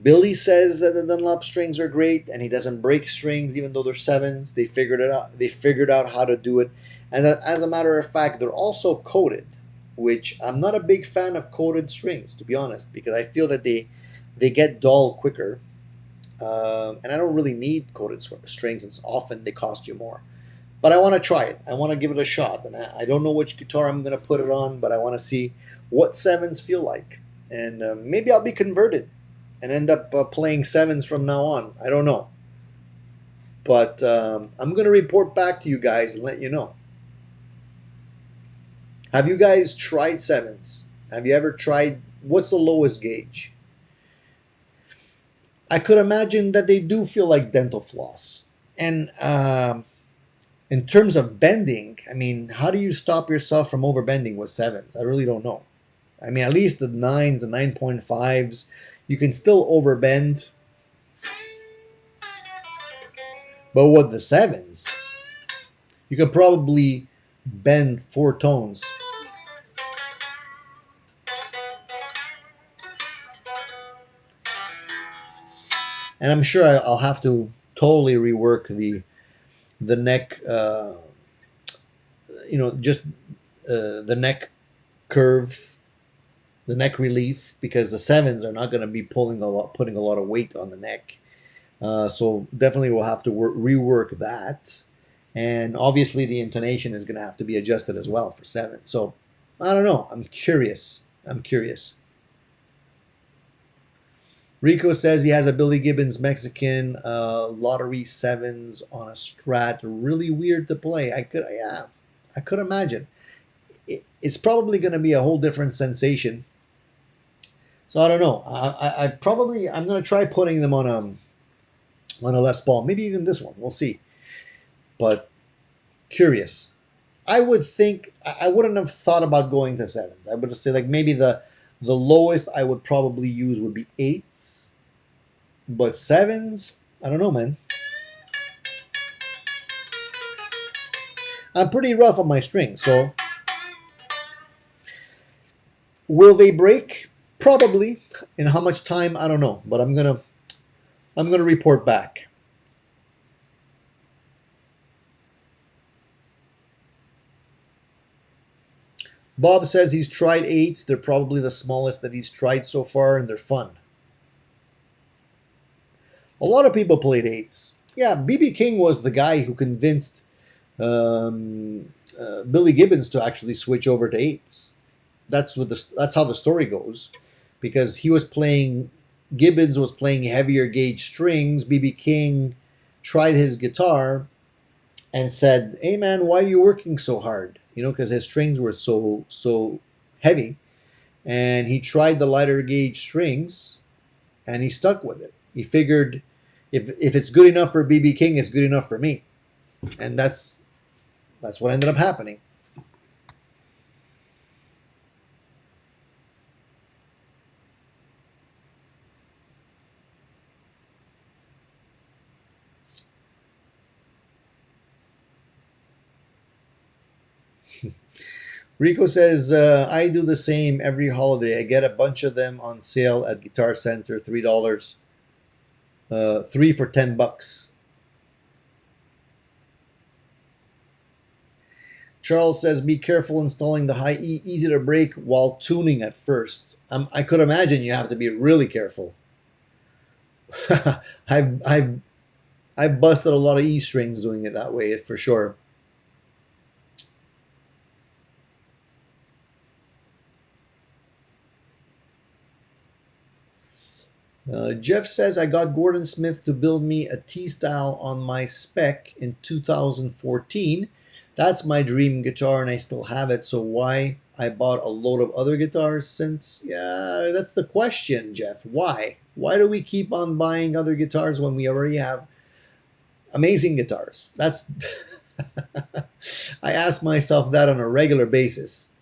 Billy says that the Dunlop strings are great, and he doesn't break strings even though they're sevens. They figured it out. They figured out how to do it, and as a matter of fact, they're also coated, which I'm not a big fan of coated strings, to be honest, because I feel that they get dull quicker, and I don't really need coated strings. It's often they cost you more. But I want to try it. I want to give it a shot, and I don't know which guitar I'm going to put it on, but I want to see what sevens feel like, and maybe I'll be converted and end up playing sevens from now on. I don't know. But I'm going to report back to you guys and let you know. Have you guys tried sevens? Have you ever tried, what's the lowest gauge? I could imagine that they do feel like dental floss. And in terms of bending, I mean, how do you stop yourself from overbending with sevens? I really don't know. I mean, at least the nines, the 9.5s, you can still overbend. But with the sevens, you could probably bend four tones. And I'm sure I'll have to totally rework the neck, just the neck curve, the neck relief, because the sevens are not going to be putting a lot of weight on the neck. So definitely we'll have to rework that. And obviously the intonation is going to have to be adjusted as well for sevens. So I don't know. I'm curious. Rico says he has a Billy Gibbons Mexican lottery sevens on a Strat. Really weird to play. I could imagine. It's probably going to be a whole different sensation. So I don't know. I'm going to try putting them on a Les Paul. Maybe even this one. We'll see. But curious. I would think I wouldn't have thought about going to sevens. I would have said like maybe the lowest I would probably use would be eights. But sevens, I don't know, man. I'm pretty rough on my strings, so will they break? Probably. In how much time? I don't know. But I'm gonna report back. Bob says he's tried eights. They're probably the smallest that he's tried so far, and they're fun. A lot of people played eights. Yeah, B.B. King was the guy who convinced Billy Gibbons to actually switch over to eights. That's how the story goes, because Gibbons was playing heavier gauge strings. B.B. King tried his guitar and said, "Hey man, why are you working so hard?" Because his strings were so heavy, and he tried the lighter gauge strings, and he stuck with it. He figured, if it's good enough for B.B. King, it's good enough for me, and that's what ended up happening. Rico says, I do the same every holiday. I get a bunch of them on sale at Guitar Center, $3, 3 for $10. Charles says, be careful installing the high E, easy to break while tuning at first. I could imagine you have to be really careful. I've busted a lot of E strings doing it that way, for sure. Jeff says, I got Gordon Smith to build me a T-style on my spec in 2014. That's my dream guitar, and I still have it. So why I bought a load of other guitars since? Yeah, that's the question, Jeff. Why? Why do we keep on buying other guitars when we already have amazing guitars? That's I ask myself that on a regular basis.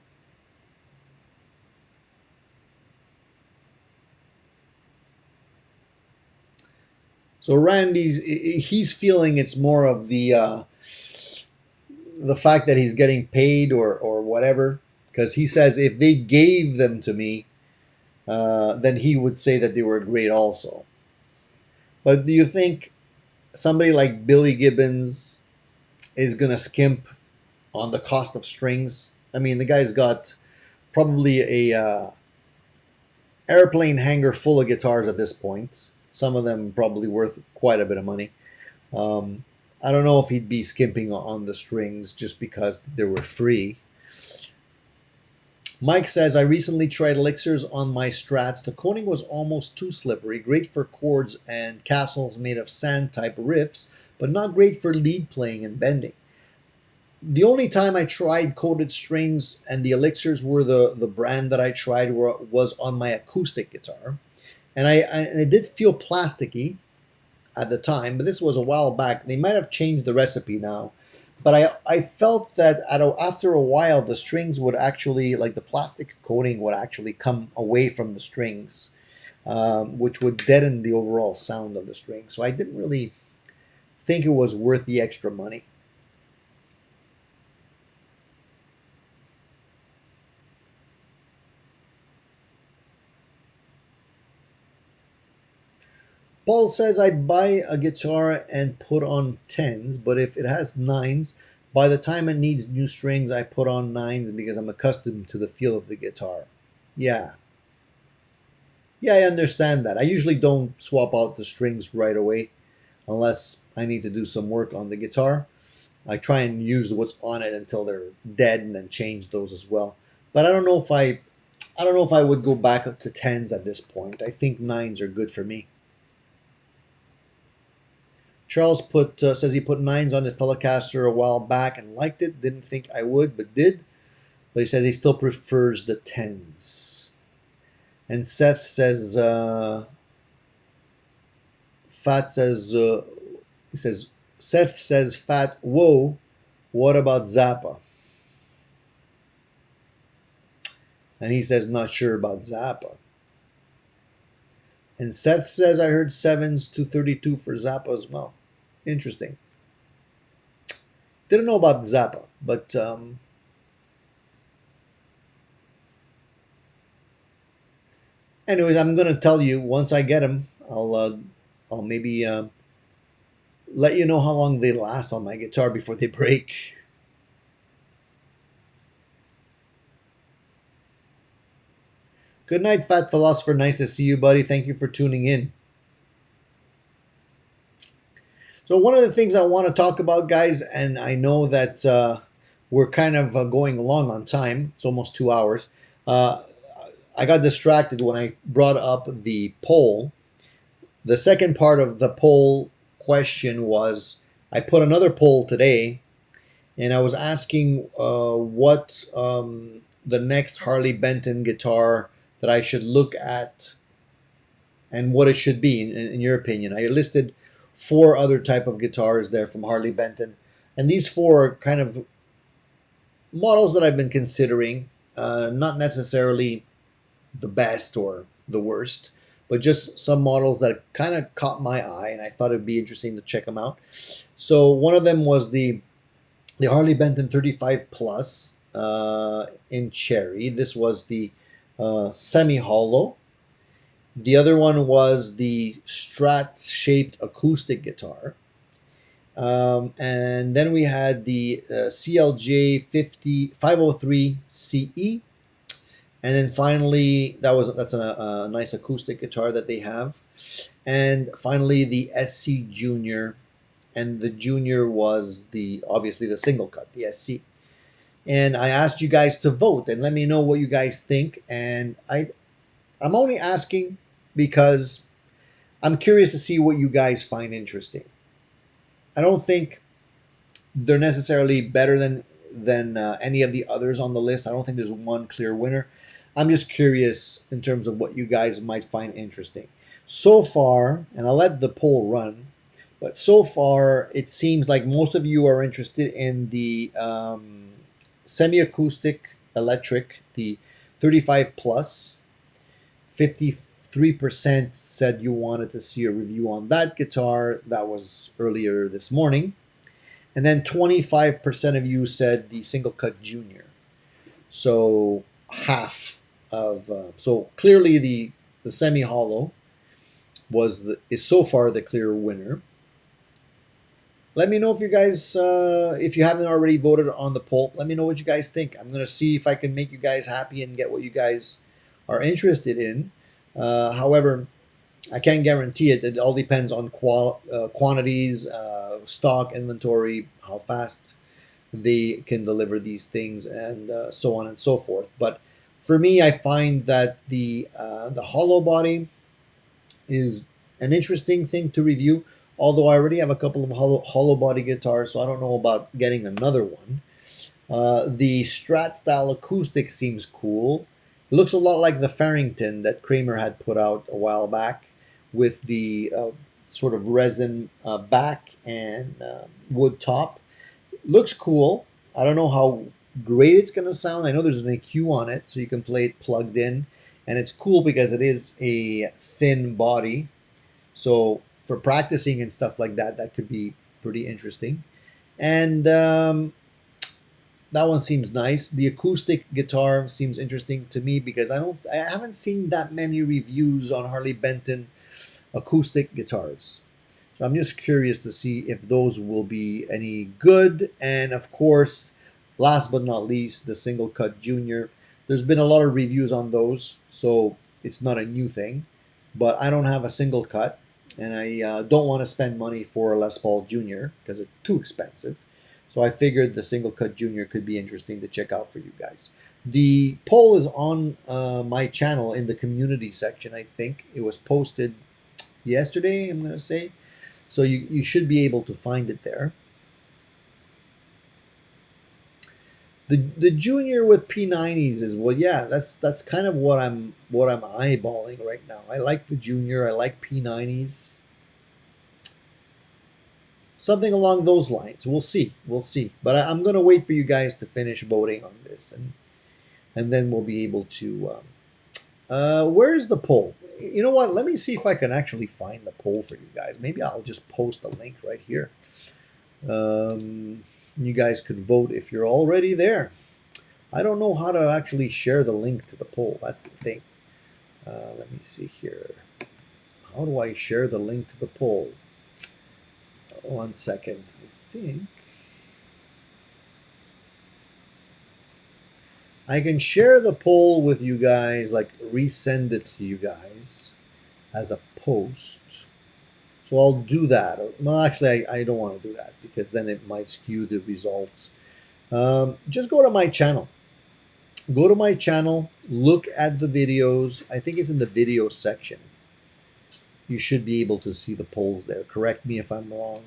So he's feeling it's more of the fact that he's getting paid or whatever, because he says if they gave them to me, then he would say that they were great also. But do you think somebody like Billy Gibbons is gonna skimp on the cost of strings? I mean, the guy's got probably a airplane hangar full of guitars at this point. Some of them probably worth quite a bit of money. Um, I don't know if he'd be skimping on the strings just because they were free. Mike says, I recently tried elixirs on my Strats. The coating was almost too slippery, great for chords and castles made of sand type riffs, but not great for lead playing and bending. The only time I tried coated strings and the elixirs were the brand that I tried was on my acoustic guitar. And it did feel plasticky at the time, but this was a while back. They might have changed the recipe now. But I felt that after a while, the strings would actually, like the plastic coating would actually come away from the strings, which would deaden the overall sound of the strings. So I didn't really think it was worth the extra money. Paul says, I buy a guitar and put on 10s, but if it has 9s, by the time it needs new strings, I put on 9s because I'm accustomed to the feel of the guitar. Yeah. Yeah, I understand that. I usually don't swap out the strings right away unless I need to do some work on the guitar. I try and use what's on it until they're dead and then change those as well. But I don't know if I would go back up to 10s at this point. I think 9s are good for me. Charles says he put 9s on his Telecaster a while back and liked it. Didn't think I would, but did. But he says he still prefers the 10s. And Seth says, Fat says, he says, Seth says, Fat, whoa, what about Zappa? And he says, not sure about Zappa. And Seth says, I heard 7s to 32 for Zappa as well. Interesting. Didn't know about Zappa, but anyways, I'm gonna tell you once I get them. I'll maybe let you know how long they last on my guitar before they break. Good night, Fat Philosopher. Nice to see you, buddy. Thank you for tuning in. So one of the things I want to talk about, guys, and I know that we're kind of going along on time. It's almost 2 hours. I got distracted when I brought up the poll. The second part of the poll question was, I put another poll today, and I was asking what the next Harley Benton guitar that I should look at and what it should be in your opinion. I listed 4 other type of guitars there from Harley Benton, and these 4 are kind of models that I've been considering, not necessarily the best or the worst, but just some models that kind of caught my eye and I thought it'd be interesting to check them out. So one of them was the Harley Benton 35 Plus in cherry. This was the semi-hollow. The other one was the Strat shaped acoustic guitar. And then we had the CLJ 503 CE. And then finally, that's a nice acoustic guitar that they have. And finally, the SC Junior. And the Junior was obviously the single cut, the SC. And I asked you guys to vote and let me know what you guys think. And I'm only asking because I'm curious to see what you guys find interesting. I don't think they're necessarily better than any of the others on the list. I don't think there's one clear winner. I'm just curious in terms of what you guys might find interesting. So far, and I'll let the poll run, But so far, it seems like most of you are interested in the semi-acoustic electric, the 35 plus. 53% said you wanted to see a review on that guitar. That was earlier this morning. And then 25% of you said the single cut junior. So half of so clearly the semi hollow is so far the clear winner. Let me know if you guys, if you haven't already voted on the poll, let me know what you guys think. I'm going to see if I can make you guys happy and get what you guys are interested in. However, I can't guarantee it. It all depends on quantities, stock, inventory, how fast they can deliver these things, and so on and so forth. But for me, I find that the hollow body is an interesting thing to review. Although I already have a couple of hollow body guitars, so I don't know about getting another one. The Strat style acoustic seems cool. It looks a lot like the Farrington that Kramer had put out a while back, with the sort of resin back and wood top. Looks cool. I don't know how great it's going to sound. I know there's an EQ on it, so you can play it plugged in. And it's cool because it is a thin body. So for practicing and stuff like that, that could be pretty interesting. And that one seems nice. The acoustic guitar seems interesting to me because I haven't seen that many reviews on Harley Benton acoustic guitars. So I'm just curious to see if those will be any good. And of course, last but not least, the single cut junior. There's been a lot of reviews on those, so it's not a new thing. But I don't have a single cut, and I don't want to spend money for a Les Paul Junior because it's too expensive. So I figured the single cut junior could be interesting to check out for you guys. The poll is on my channel in the community section. I think it was posted yesterday, I'm going to say. So you should be able to find it there. The junior with P90s is, well, yeah, that's kind of what I'm eyeballing right now. I like the junior. I like P90s. Something along those lines. We'll see. We'll see. But I'm going to wait for you guys to finish voting on this, and then we'll be able to. Where's the poll? You know what? Let me see if I can actually find the poll for you guys. Maybe I'll just post a link right here. You guys could vote if you're already there. I don't know how to actually share the link to the poll. That's the thing. Let me see here. How do I share the link to the poll? 1 second. I think I can share the poll with you guys, like resend it to you guys as a post. So I'll do that. Well, actually, I don't want to do that because then it might skew the results. Just go to my channel. Go to my channel, look at the videos. I think it's in the video section. You should be able to see the polls there. Correct me if I'm wrong.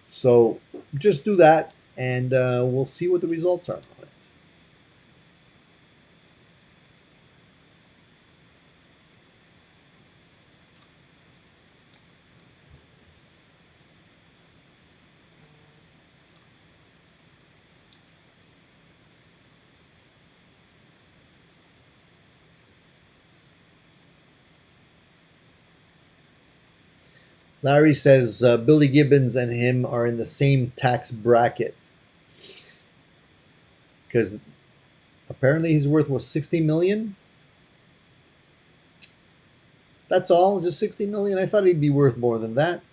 So just do that, and we'll see what the results are on it. Larry says Billy Gibbons and him are in the same tax bracket because apparently he's worth, what, 60 million? That's all, just 60 million? I thought he'd be worth more than that.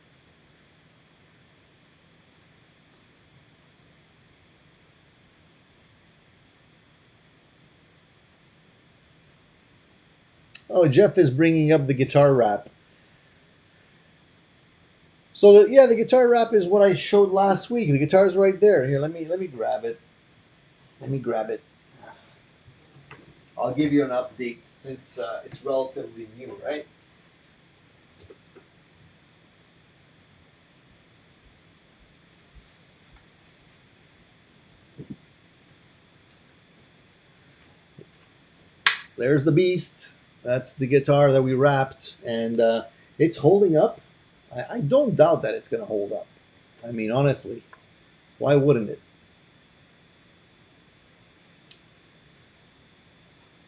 Oh, Jeff is bringing up the guitar wrap. So yeah, the guitar wrap is what I showed last week. The guitar's right there. Here, let me grab it. Let me grab it. I'll give you an update since it's relatively new, right? There's the beast. That's the guitar that we wrapped, and it's holding up. I don't doubt that it's going to hold up. I mean, honestly, why wouldn't it?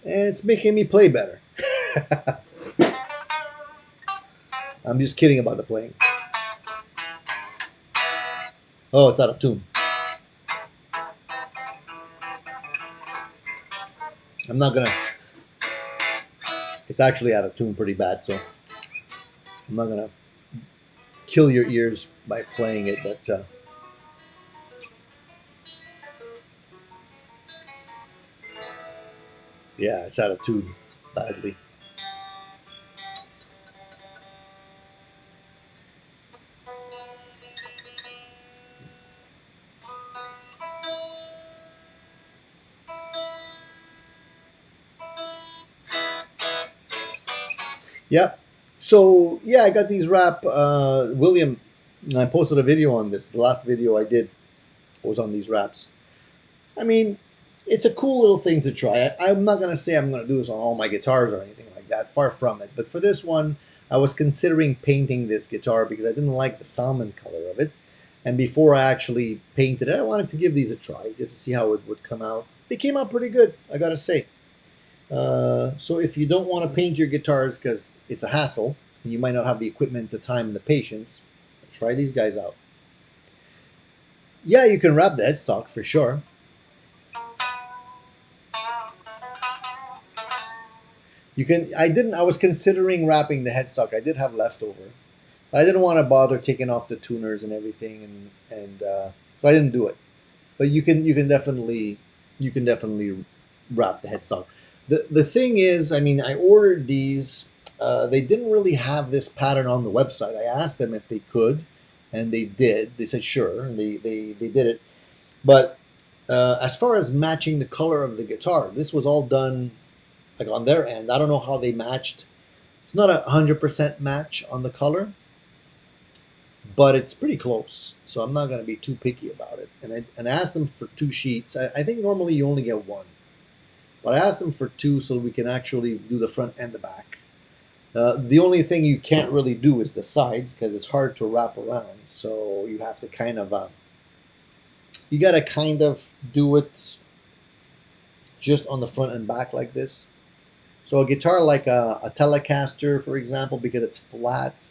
And it's making me play better. I'm just kidding about the playing. Oh, it's out of tune. I'm not gonna. It's actually out of tune pretty bad, so I'm not gonna kill your ears by playing it, but yeah, it's out of tune badly. Yep. So yeah, I got these wrap. William, I posted a video on this. The last video I did was on these wraps. I mean, it's a cool little thing to try. I'm not gonna say I'm gonna do this on all my guitars or anything like that. Far from it. But for this one, I was considering painting this guitar because I didn't like the salmon color of it. And before I actually painted it, I wanted to give these a try just to see how it would come out. They came out pretty good, I gotta say. So if you don't want to paint your guitars because it's a hassle and you might not have the equipment, the time, and the patience, try these guys out. Yeah, you can wrap the headstock for sure. You can. I didn't. I was considering wrapping the headstock. I did have leftover, but I didn't want to bother taking off the tuners and everything, and so I didn't do it. But you can definitely wrap the headstock. The thing is, I mean, I ordered these. They didn't really have this pattern on the website. I asked them if they could, and they did. They said sure, and they did it. But as far as matching the color of the guitar, this was all done like on their end. I don't know how they matched. It's not 100% match on the color, but it's pretty close. So I'm not going to be too picky about it. And I asked them for 2 sheets. I think normally you only get 1. But I asked them for 2 so we can actually do the front and the back. The only thing you can't really do is the sides because it's hard to wrap around. So you have to kind of, you got to kind of do it just on the front and back like this. So a guitar like a Telecaster, for example, because it's flat,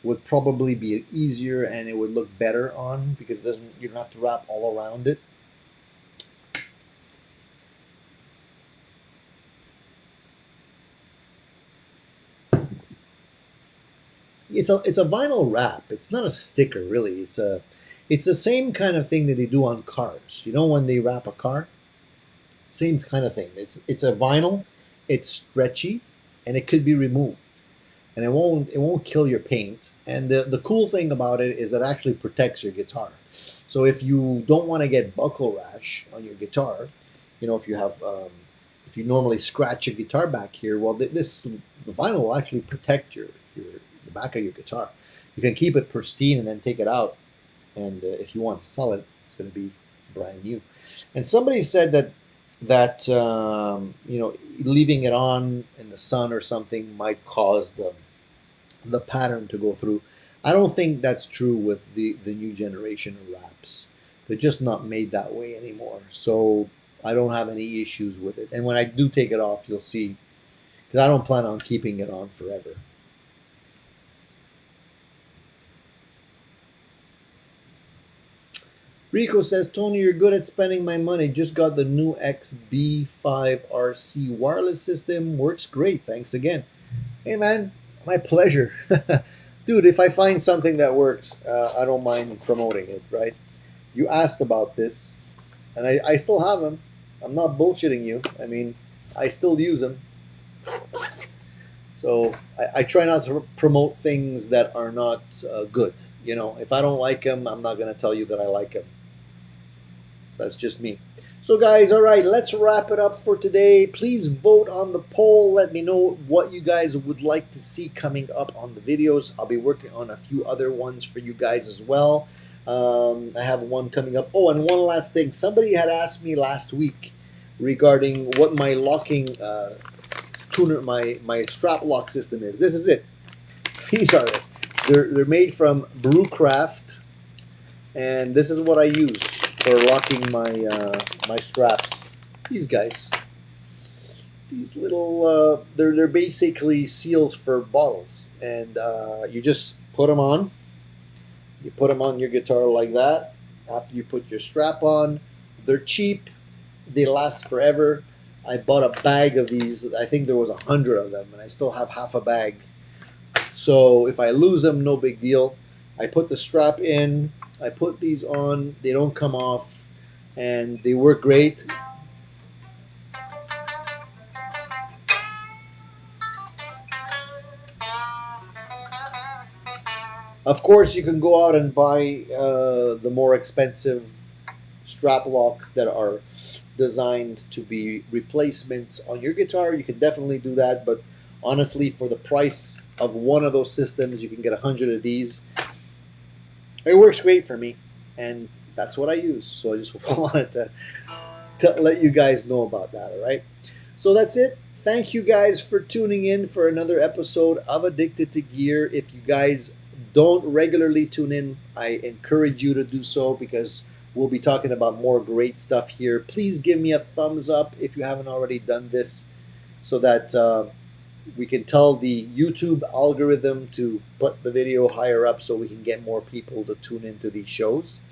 would probably be easier and it would look better on because it doesn't, you don't have to wrap all around it. It's a vinyl wrap. It's not a sticker, really. It's the same kind of thing that they do on cars. You know when they wrap a car? Same kind of thing. It's a vinyl. It's stretchy, and it could be removed, and it won't kill your paint. And the cool thing about it is that it actually protects your guitar. So if you don't want to get buckle rash on your guitar, you know, if you have if you normally scratch your guitar back here, well, the vinyl will actually protect the back of your guitar. You can keep it pristine and then take it out, and if you want to sell it, it's going to be brand new. And somebody said that you know, leaving it on in the sun or something might cause the pattern to go through. I don't think that's true with the new generation of wraps. They're just not made that way anymore. So I don't have any issues with it. And when I do take it off, you'll see, because I don't plan on keeping it on forever. Rico says, Tony, you're good at spending my money. Just got the new XB5RC wireless system. Works great. Thanks again. Hey, man, my pleasure. Dude, if I find something that works, I don't mind promoting it, right? You asked about this, and I still have them. I'm not bullshitting you. I mean, I still use them. So I try not to promote things that are not good. You know, if I don't like them, I'm not going to tell you that I like them. That's just me. So guys, all right, let's wrap it up for today. Please vote on the poll. Let me know what you guys would like to see coming up on the videos. I'll be working on a few other ones for you guys as well. I have one coming up. Oh, and one last thing. Somebody had asked me last week regarding what my locking tuner, my strap lock system is. This is it. These are it. They're made from Brewcraft, and this is what I use for locking my straps. These guys, these little they're basically seals for bottles, and you just put them on. You put them on your guitar like that. After you put your strap on, they're cheap. They last forever. I bought a bag of these. I think there was 100 of them, and I still have half a bag. So if I lose them, no big deal. I put the strap in. I put these on. They don't come off, and they work great. Of course, you can go out and buy the more expensive strap locks that are designed to be replacements on your guitar. You can definitely do that, but honestly, for the price of one of those systems, you can get 100 of these. It works great for me, and that's what I use. So I just wanted to let you guys know about that, all right? So that's it. Thank you guys for tuning in for another episode of Addicted to Gear. If you guys don't regularly tune in, I encourage you to do so because we'll be talking about more great stuff here. Please give me a thumbs up if you haven't already done this so that we can tell the YouTube algorithm to put the video higher up so we can get more people to tune into these shows.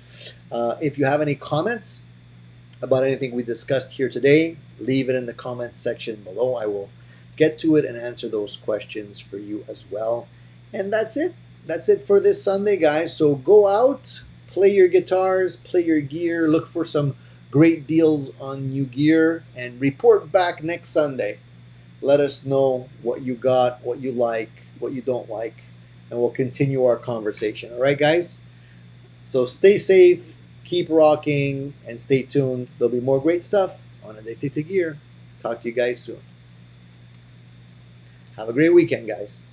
If you have any comments about anything we discussed here today, leave it in the comments section below. I will get to it and answer those questions for you as well. And that's it. That's it for this Sunday, guys. So go out, play your guitars, play your gear, look for some great deals on new gear, and report back next Sunday. Let us know what you got, what you like, what you don't like, and we'll continue our conversation. All right, guys? So stay safe, keep rocking, and stay tuned. There'll be more great stuff on Addicted to Gear. Talk to you guys soon. Have a great weekend, guys.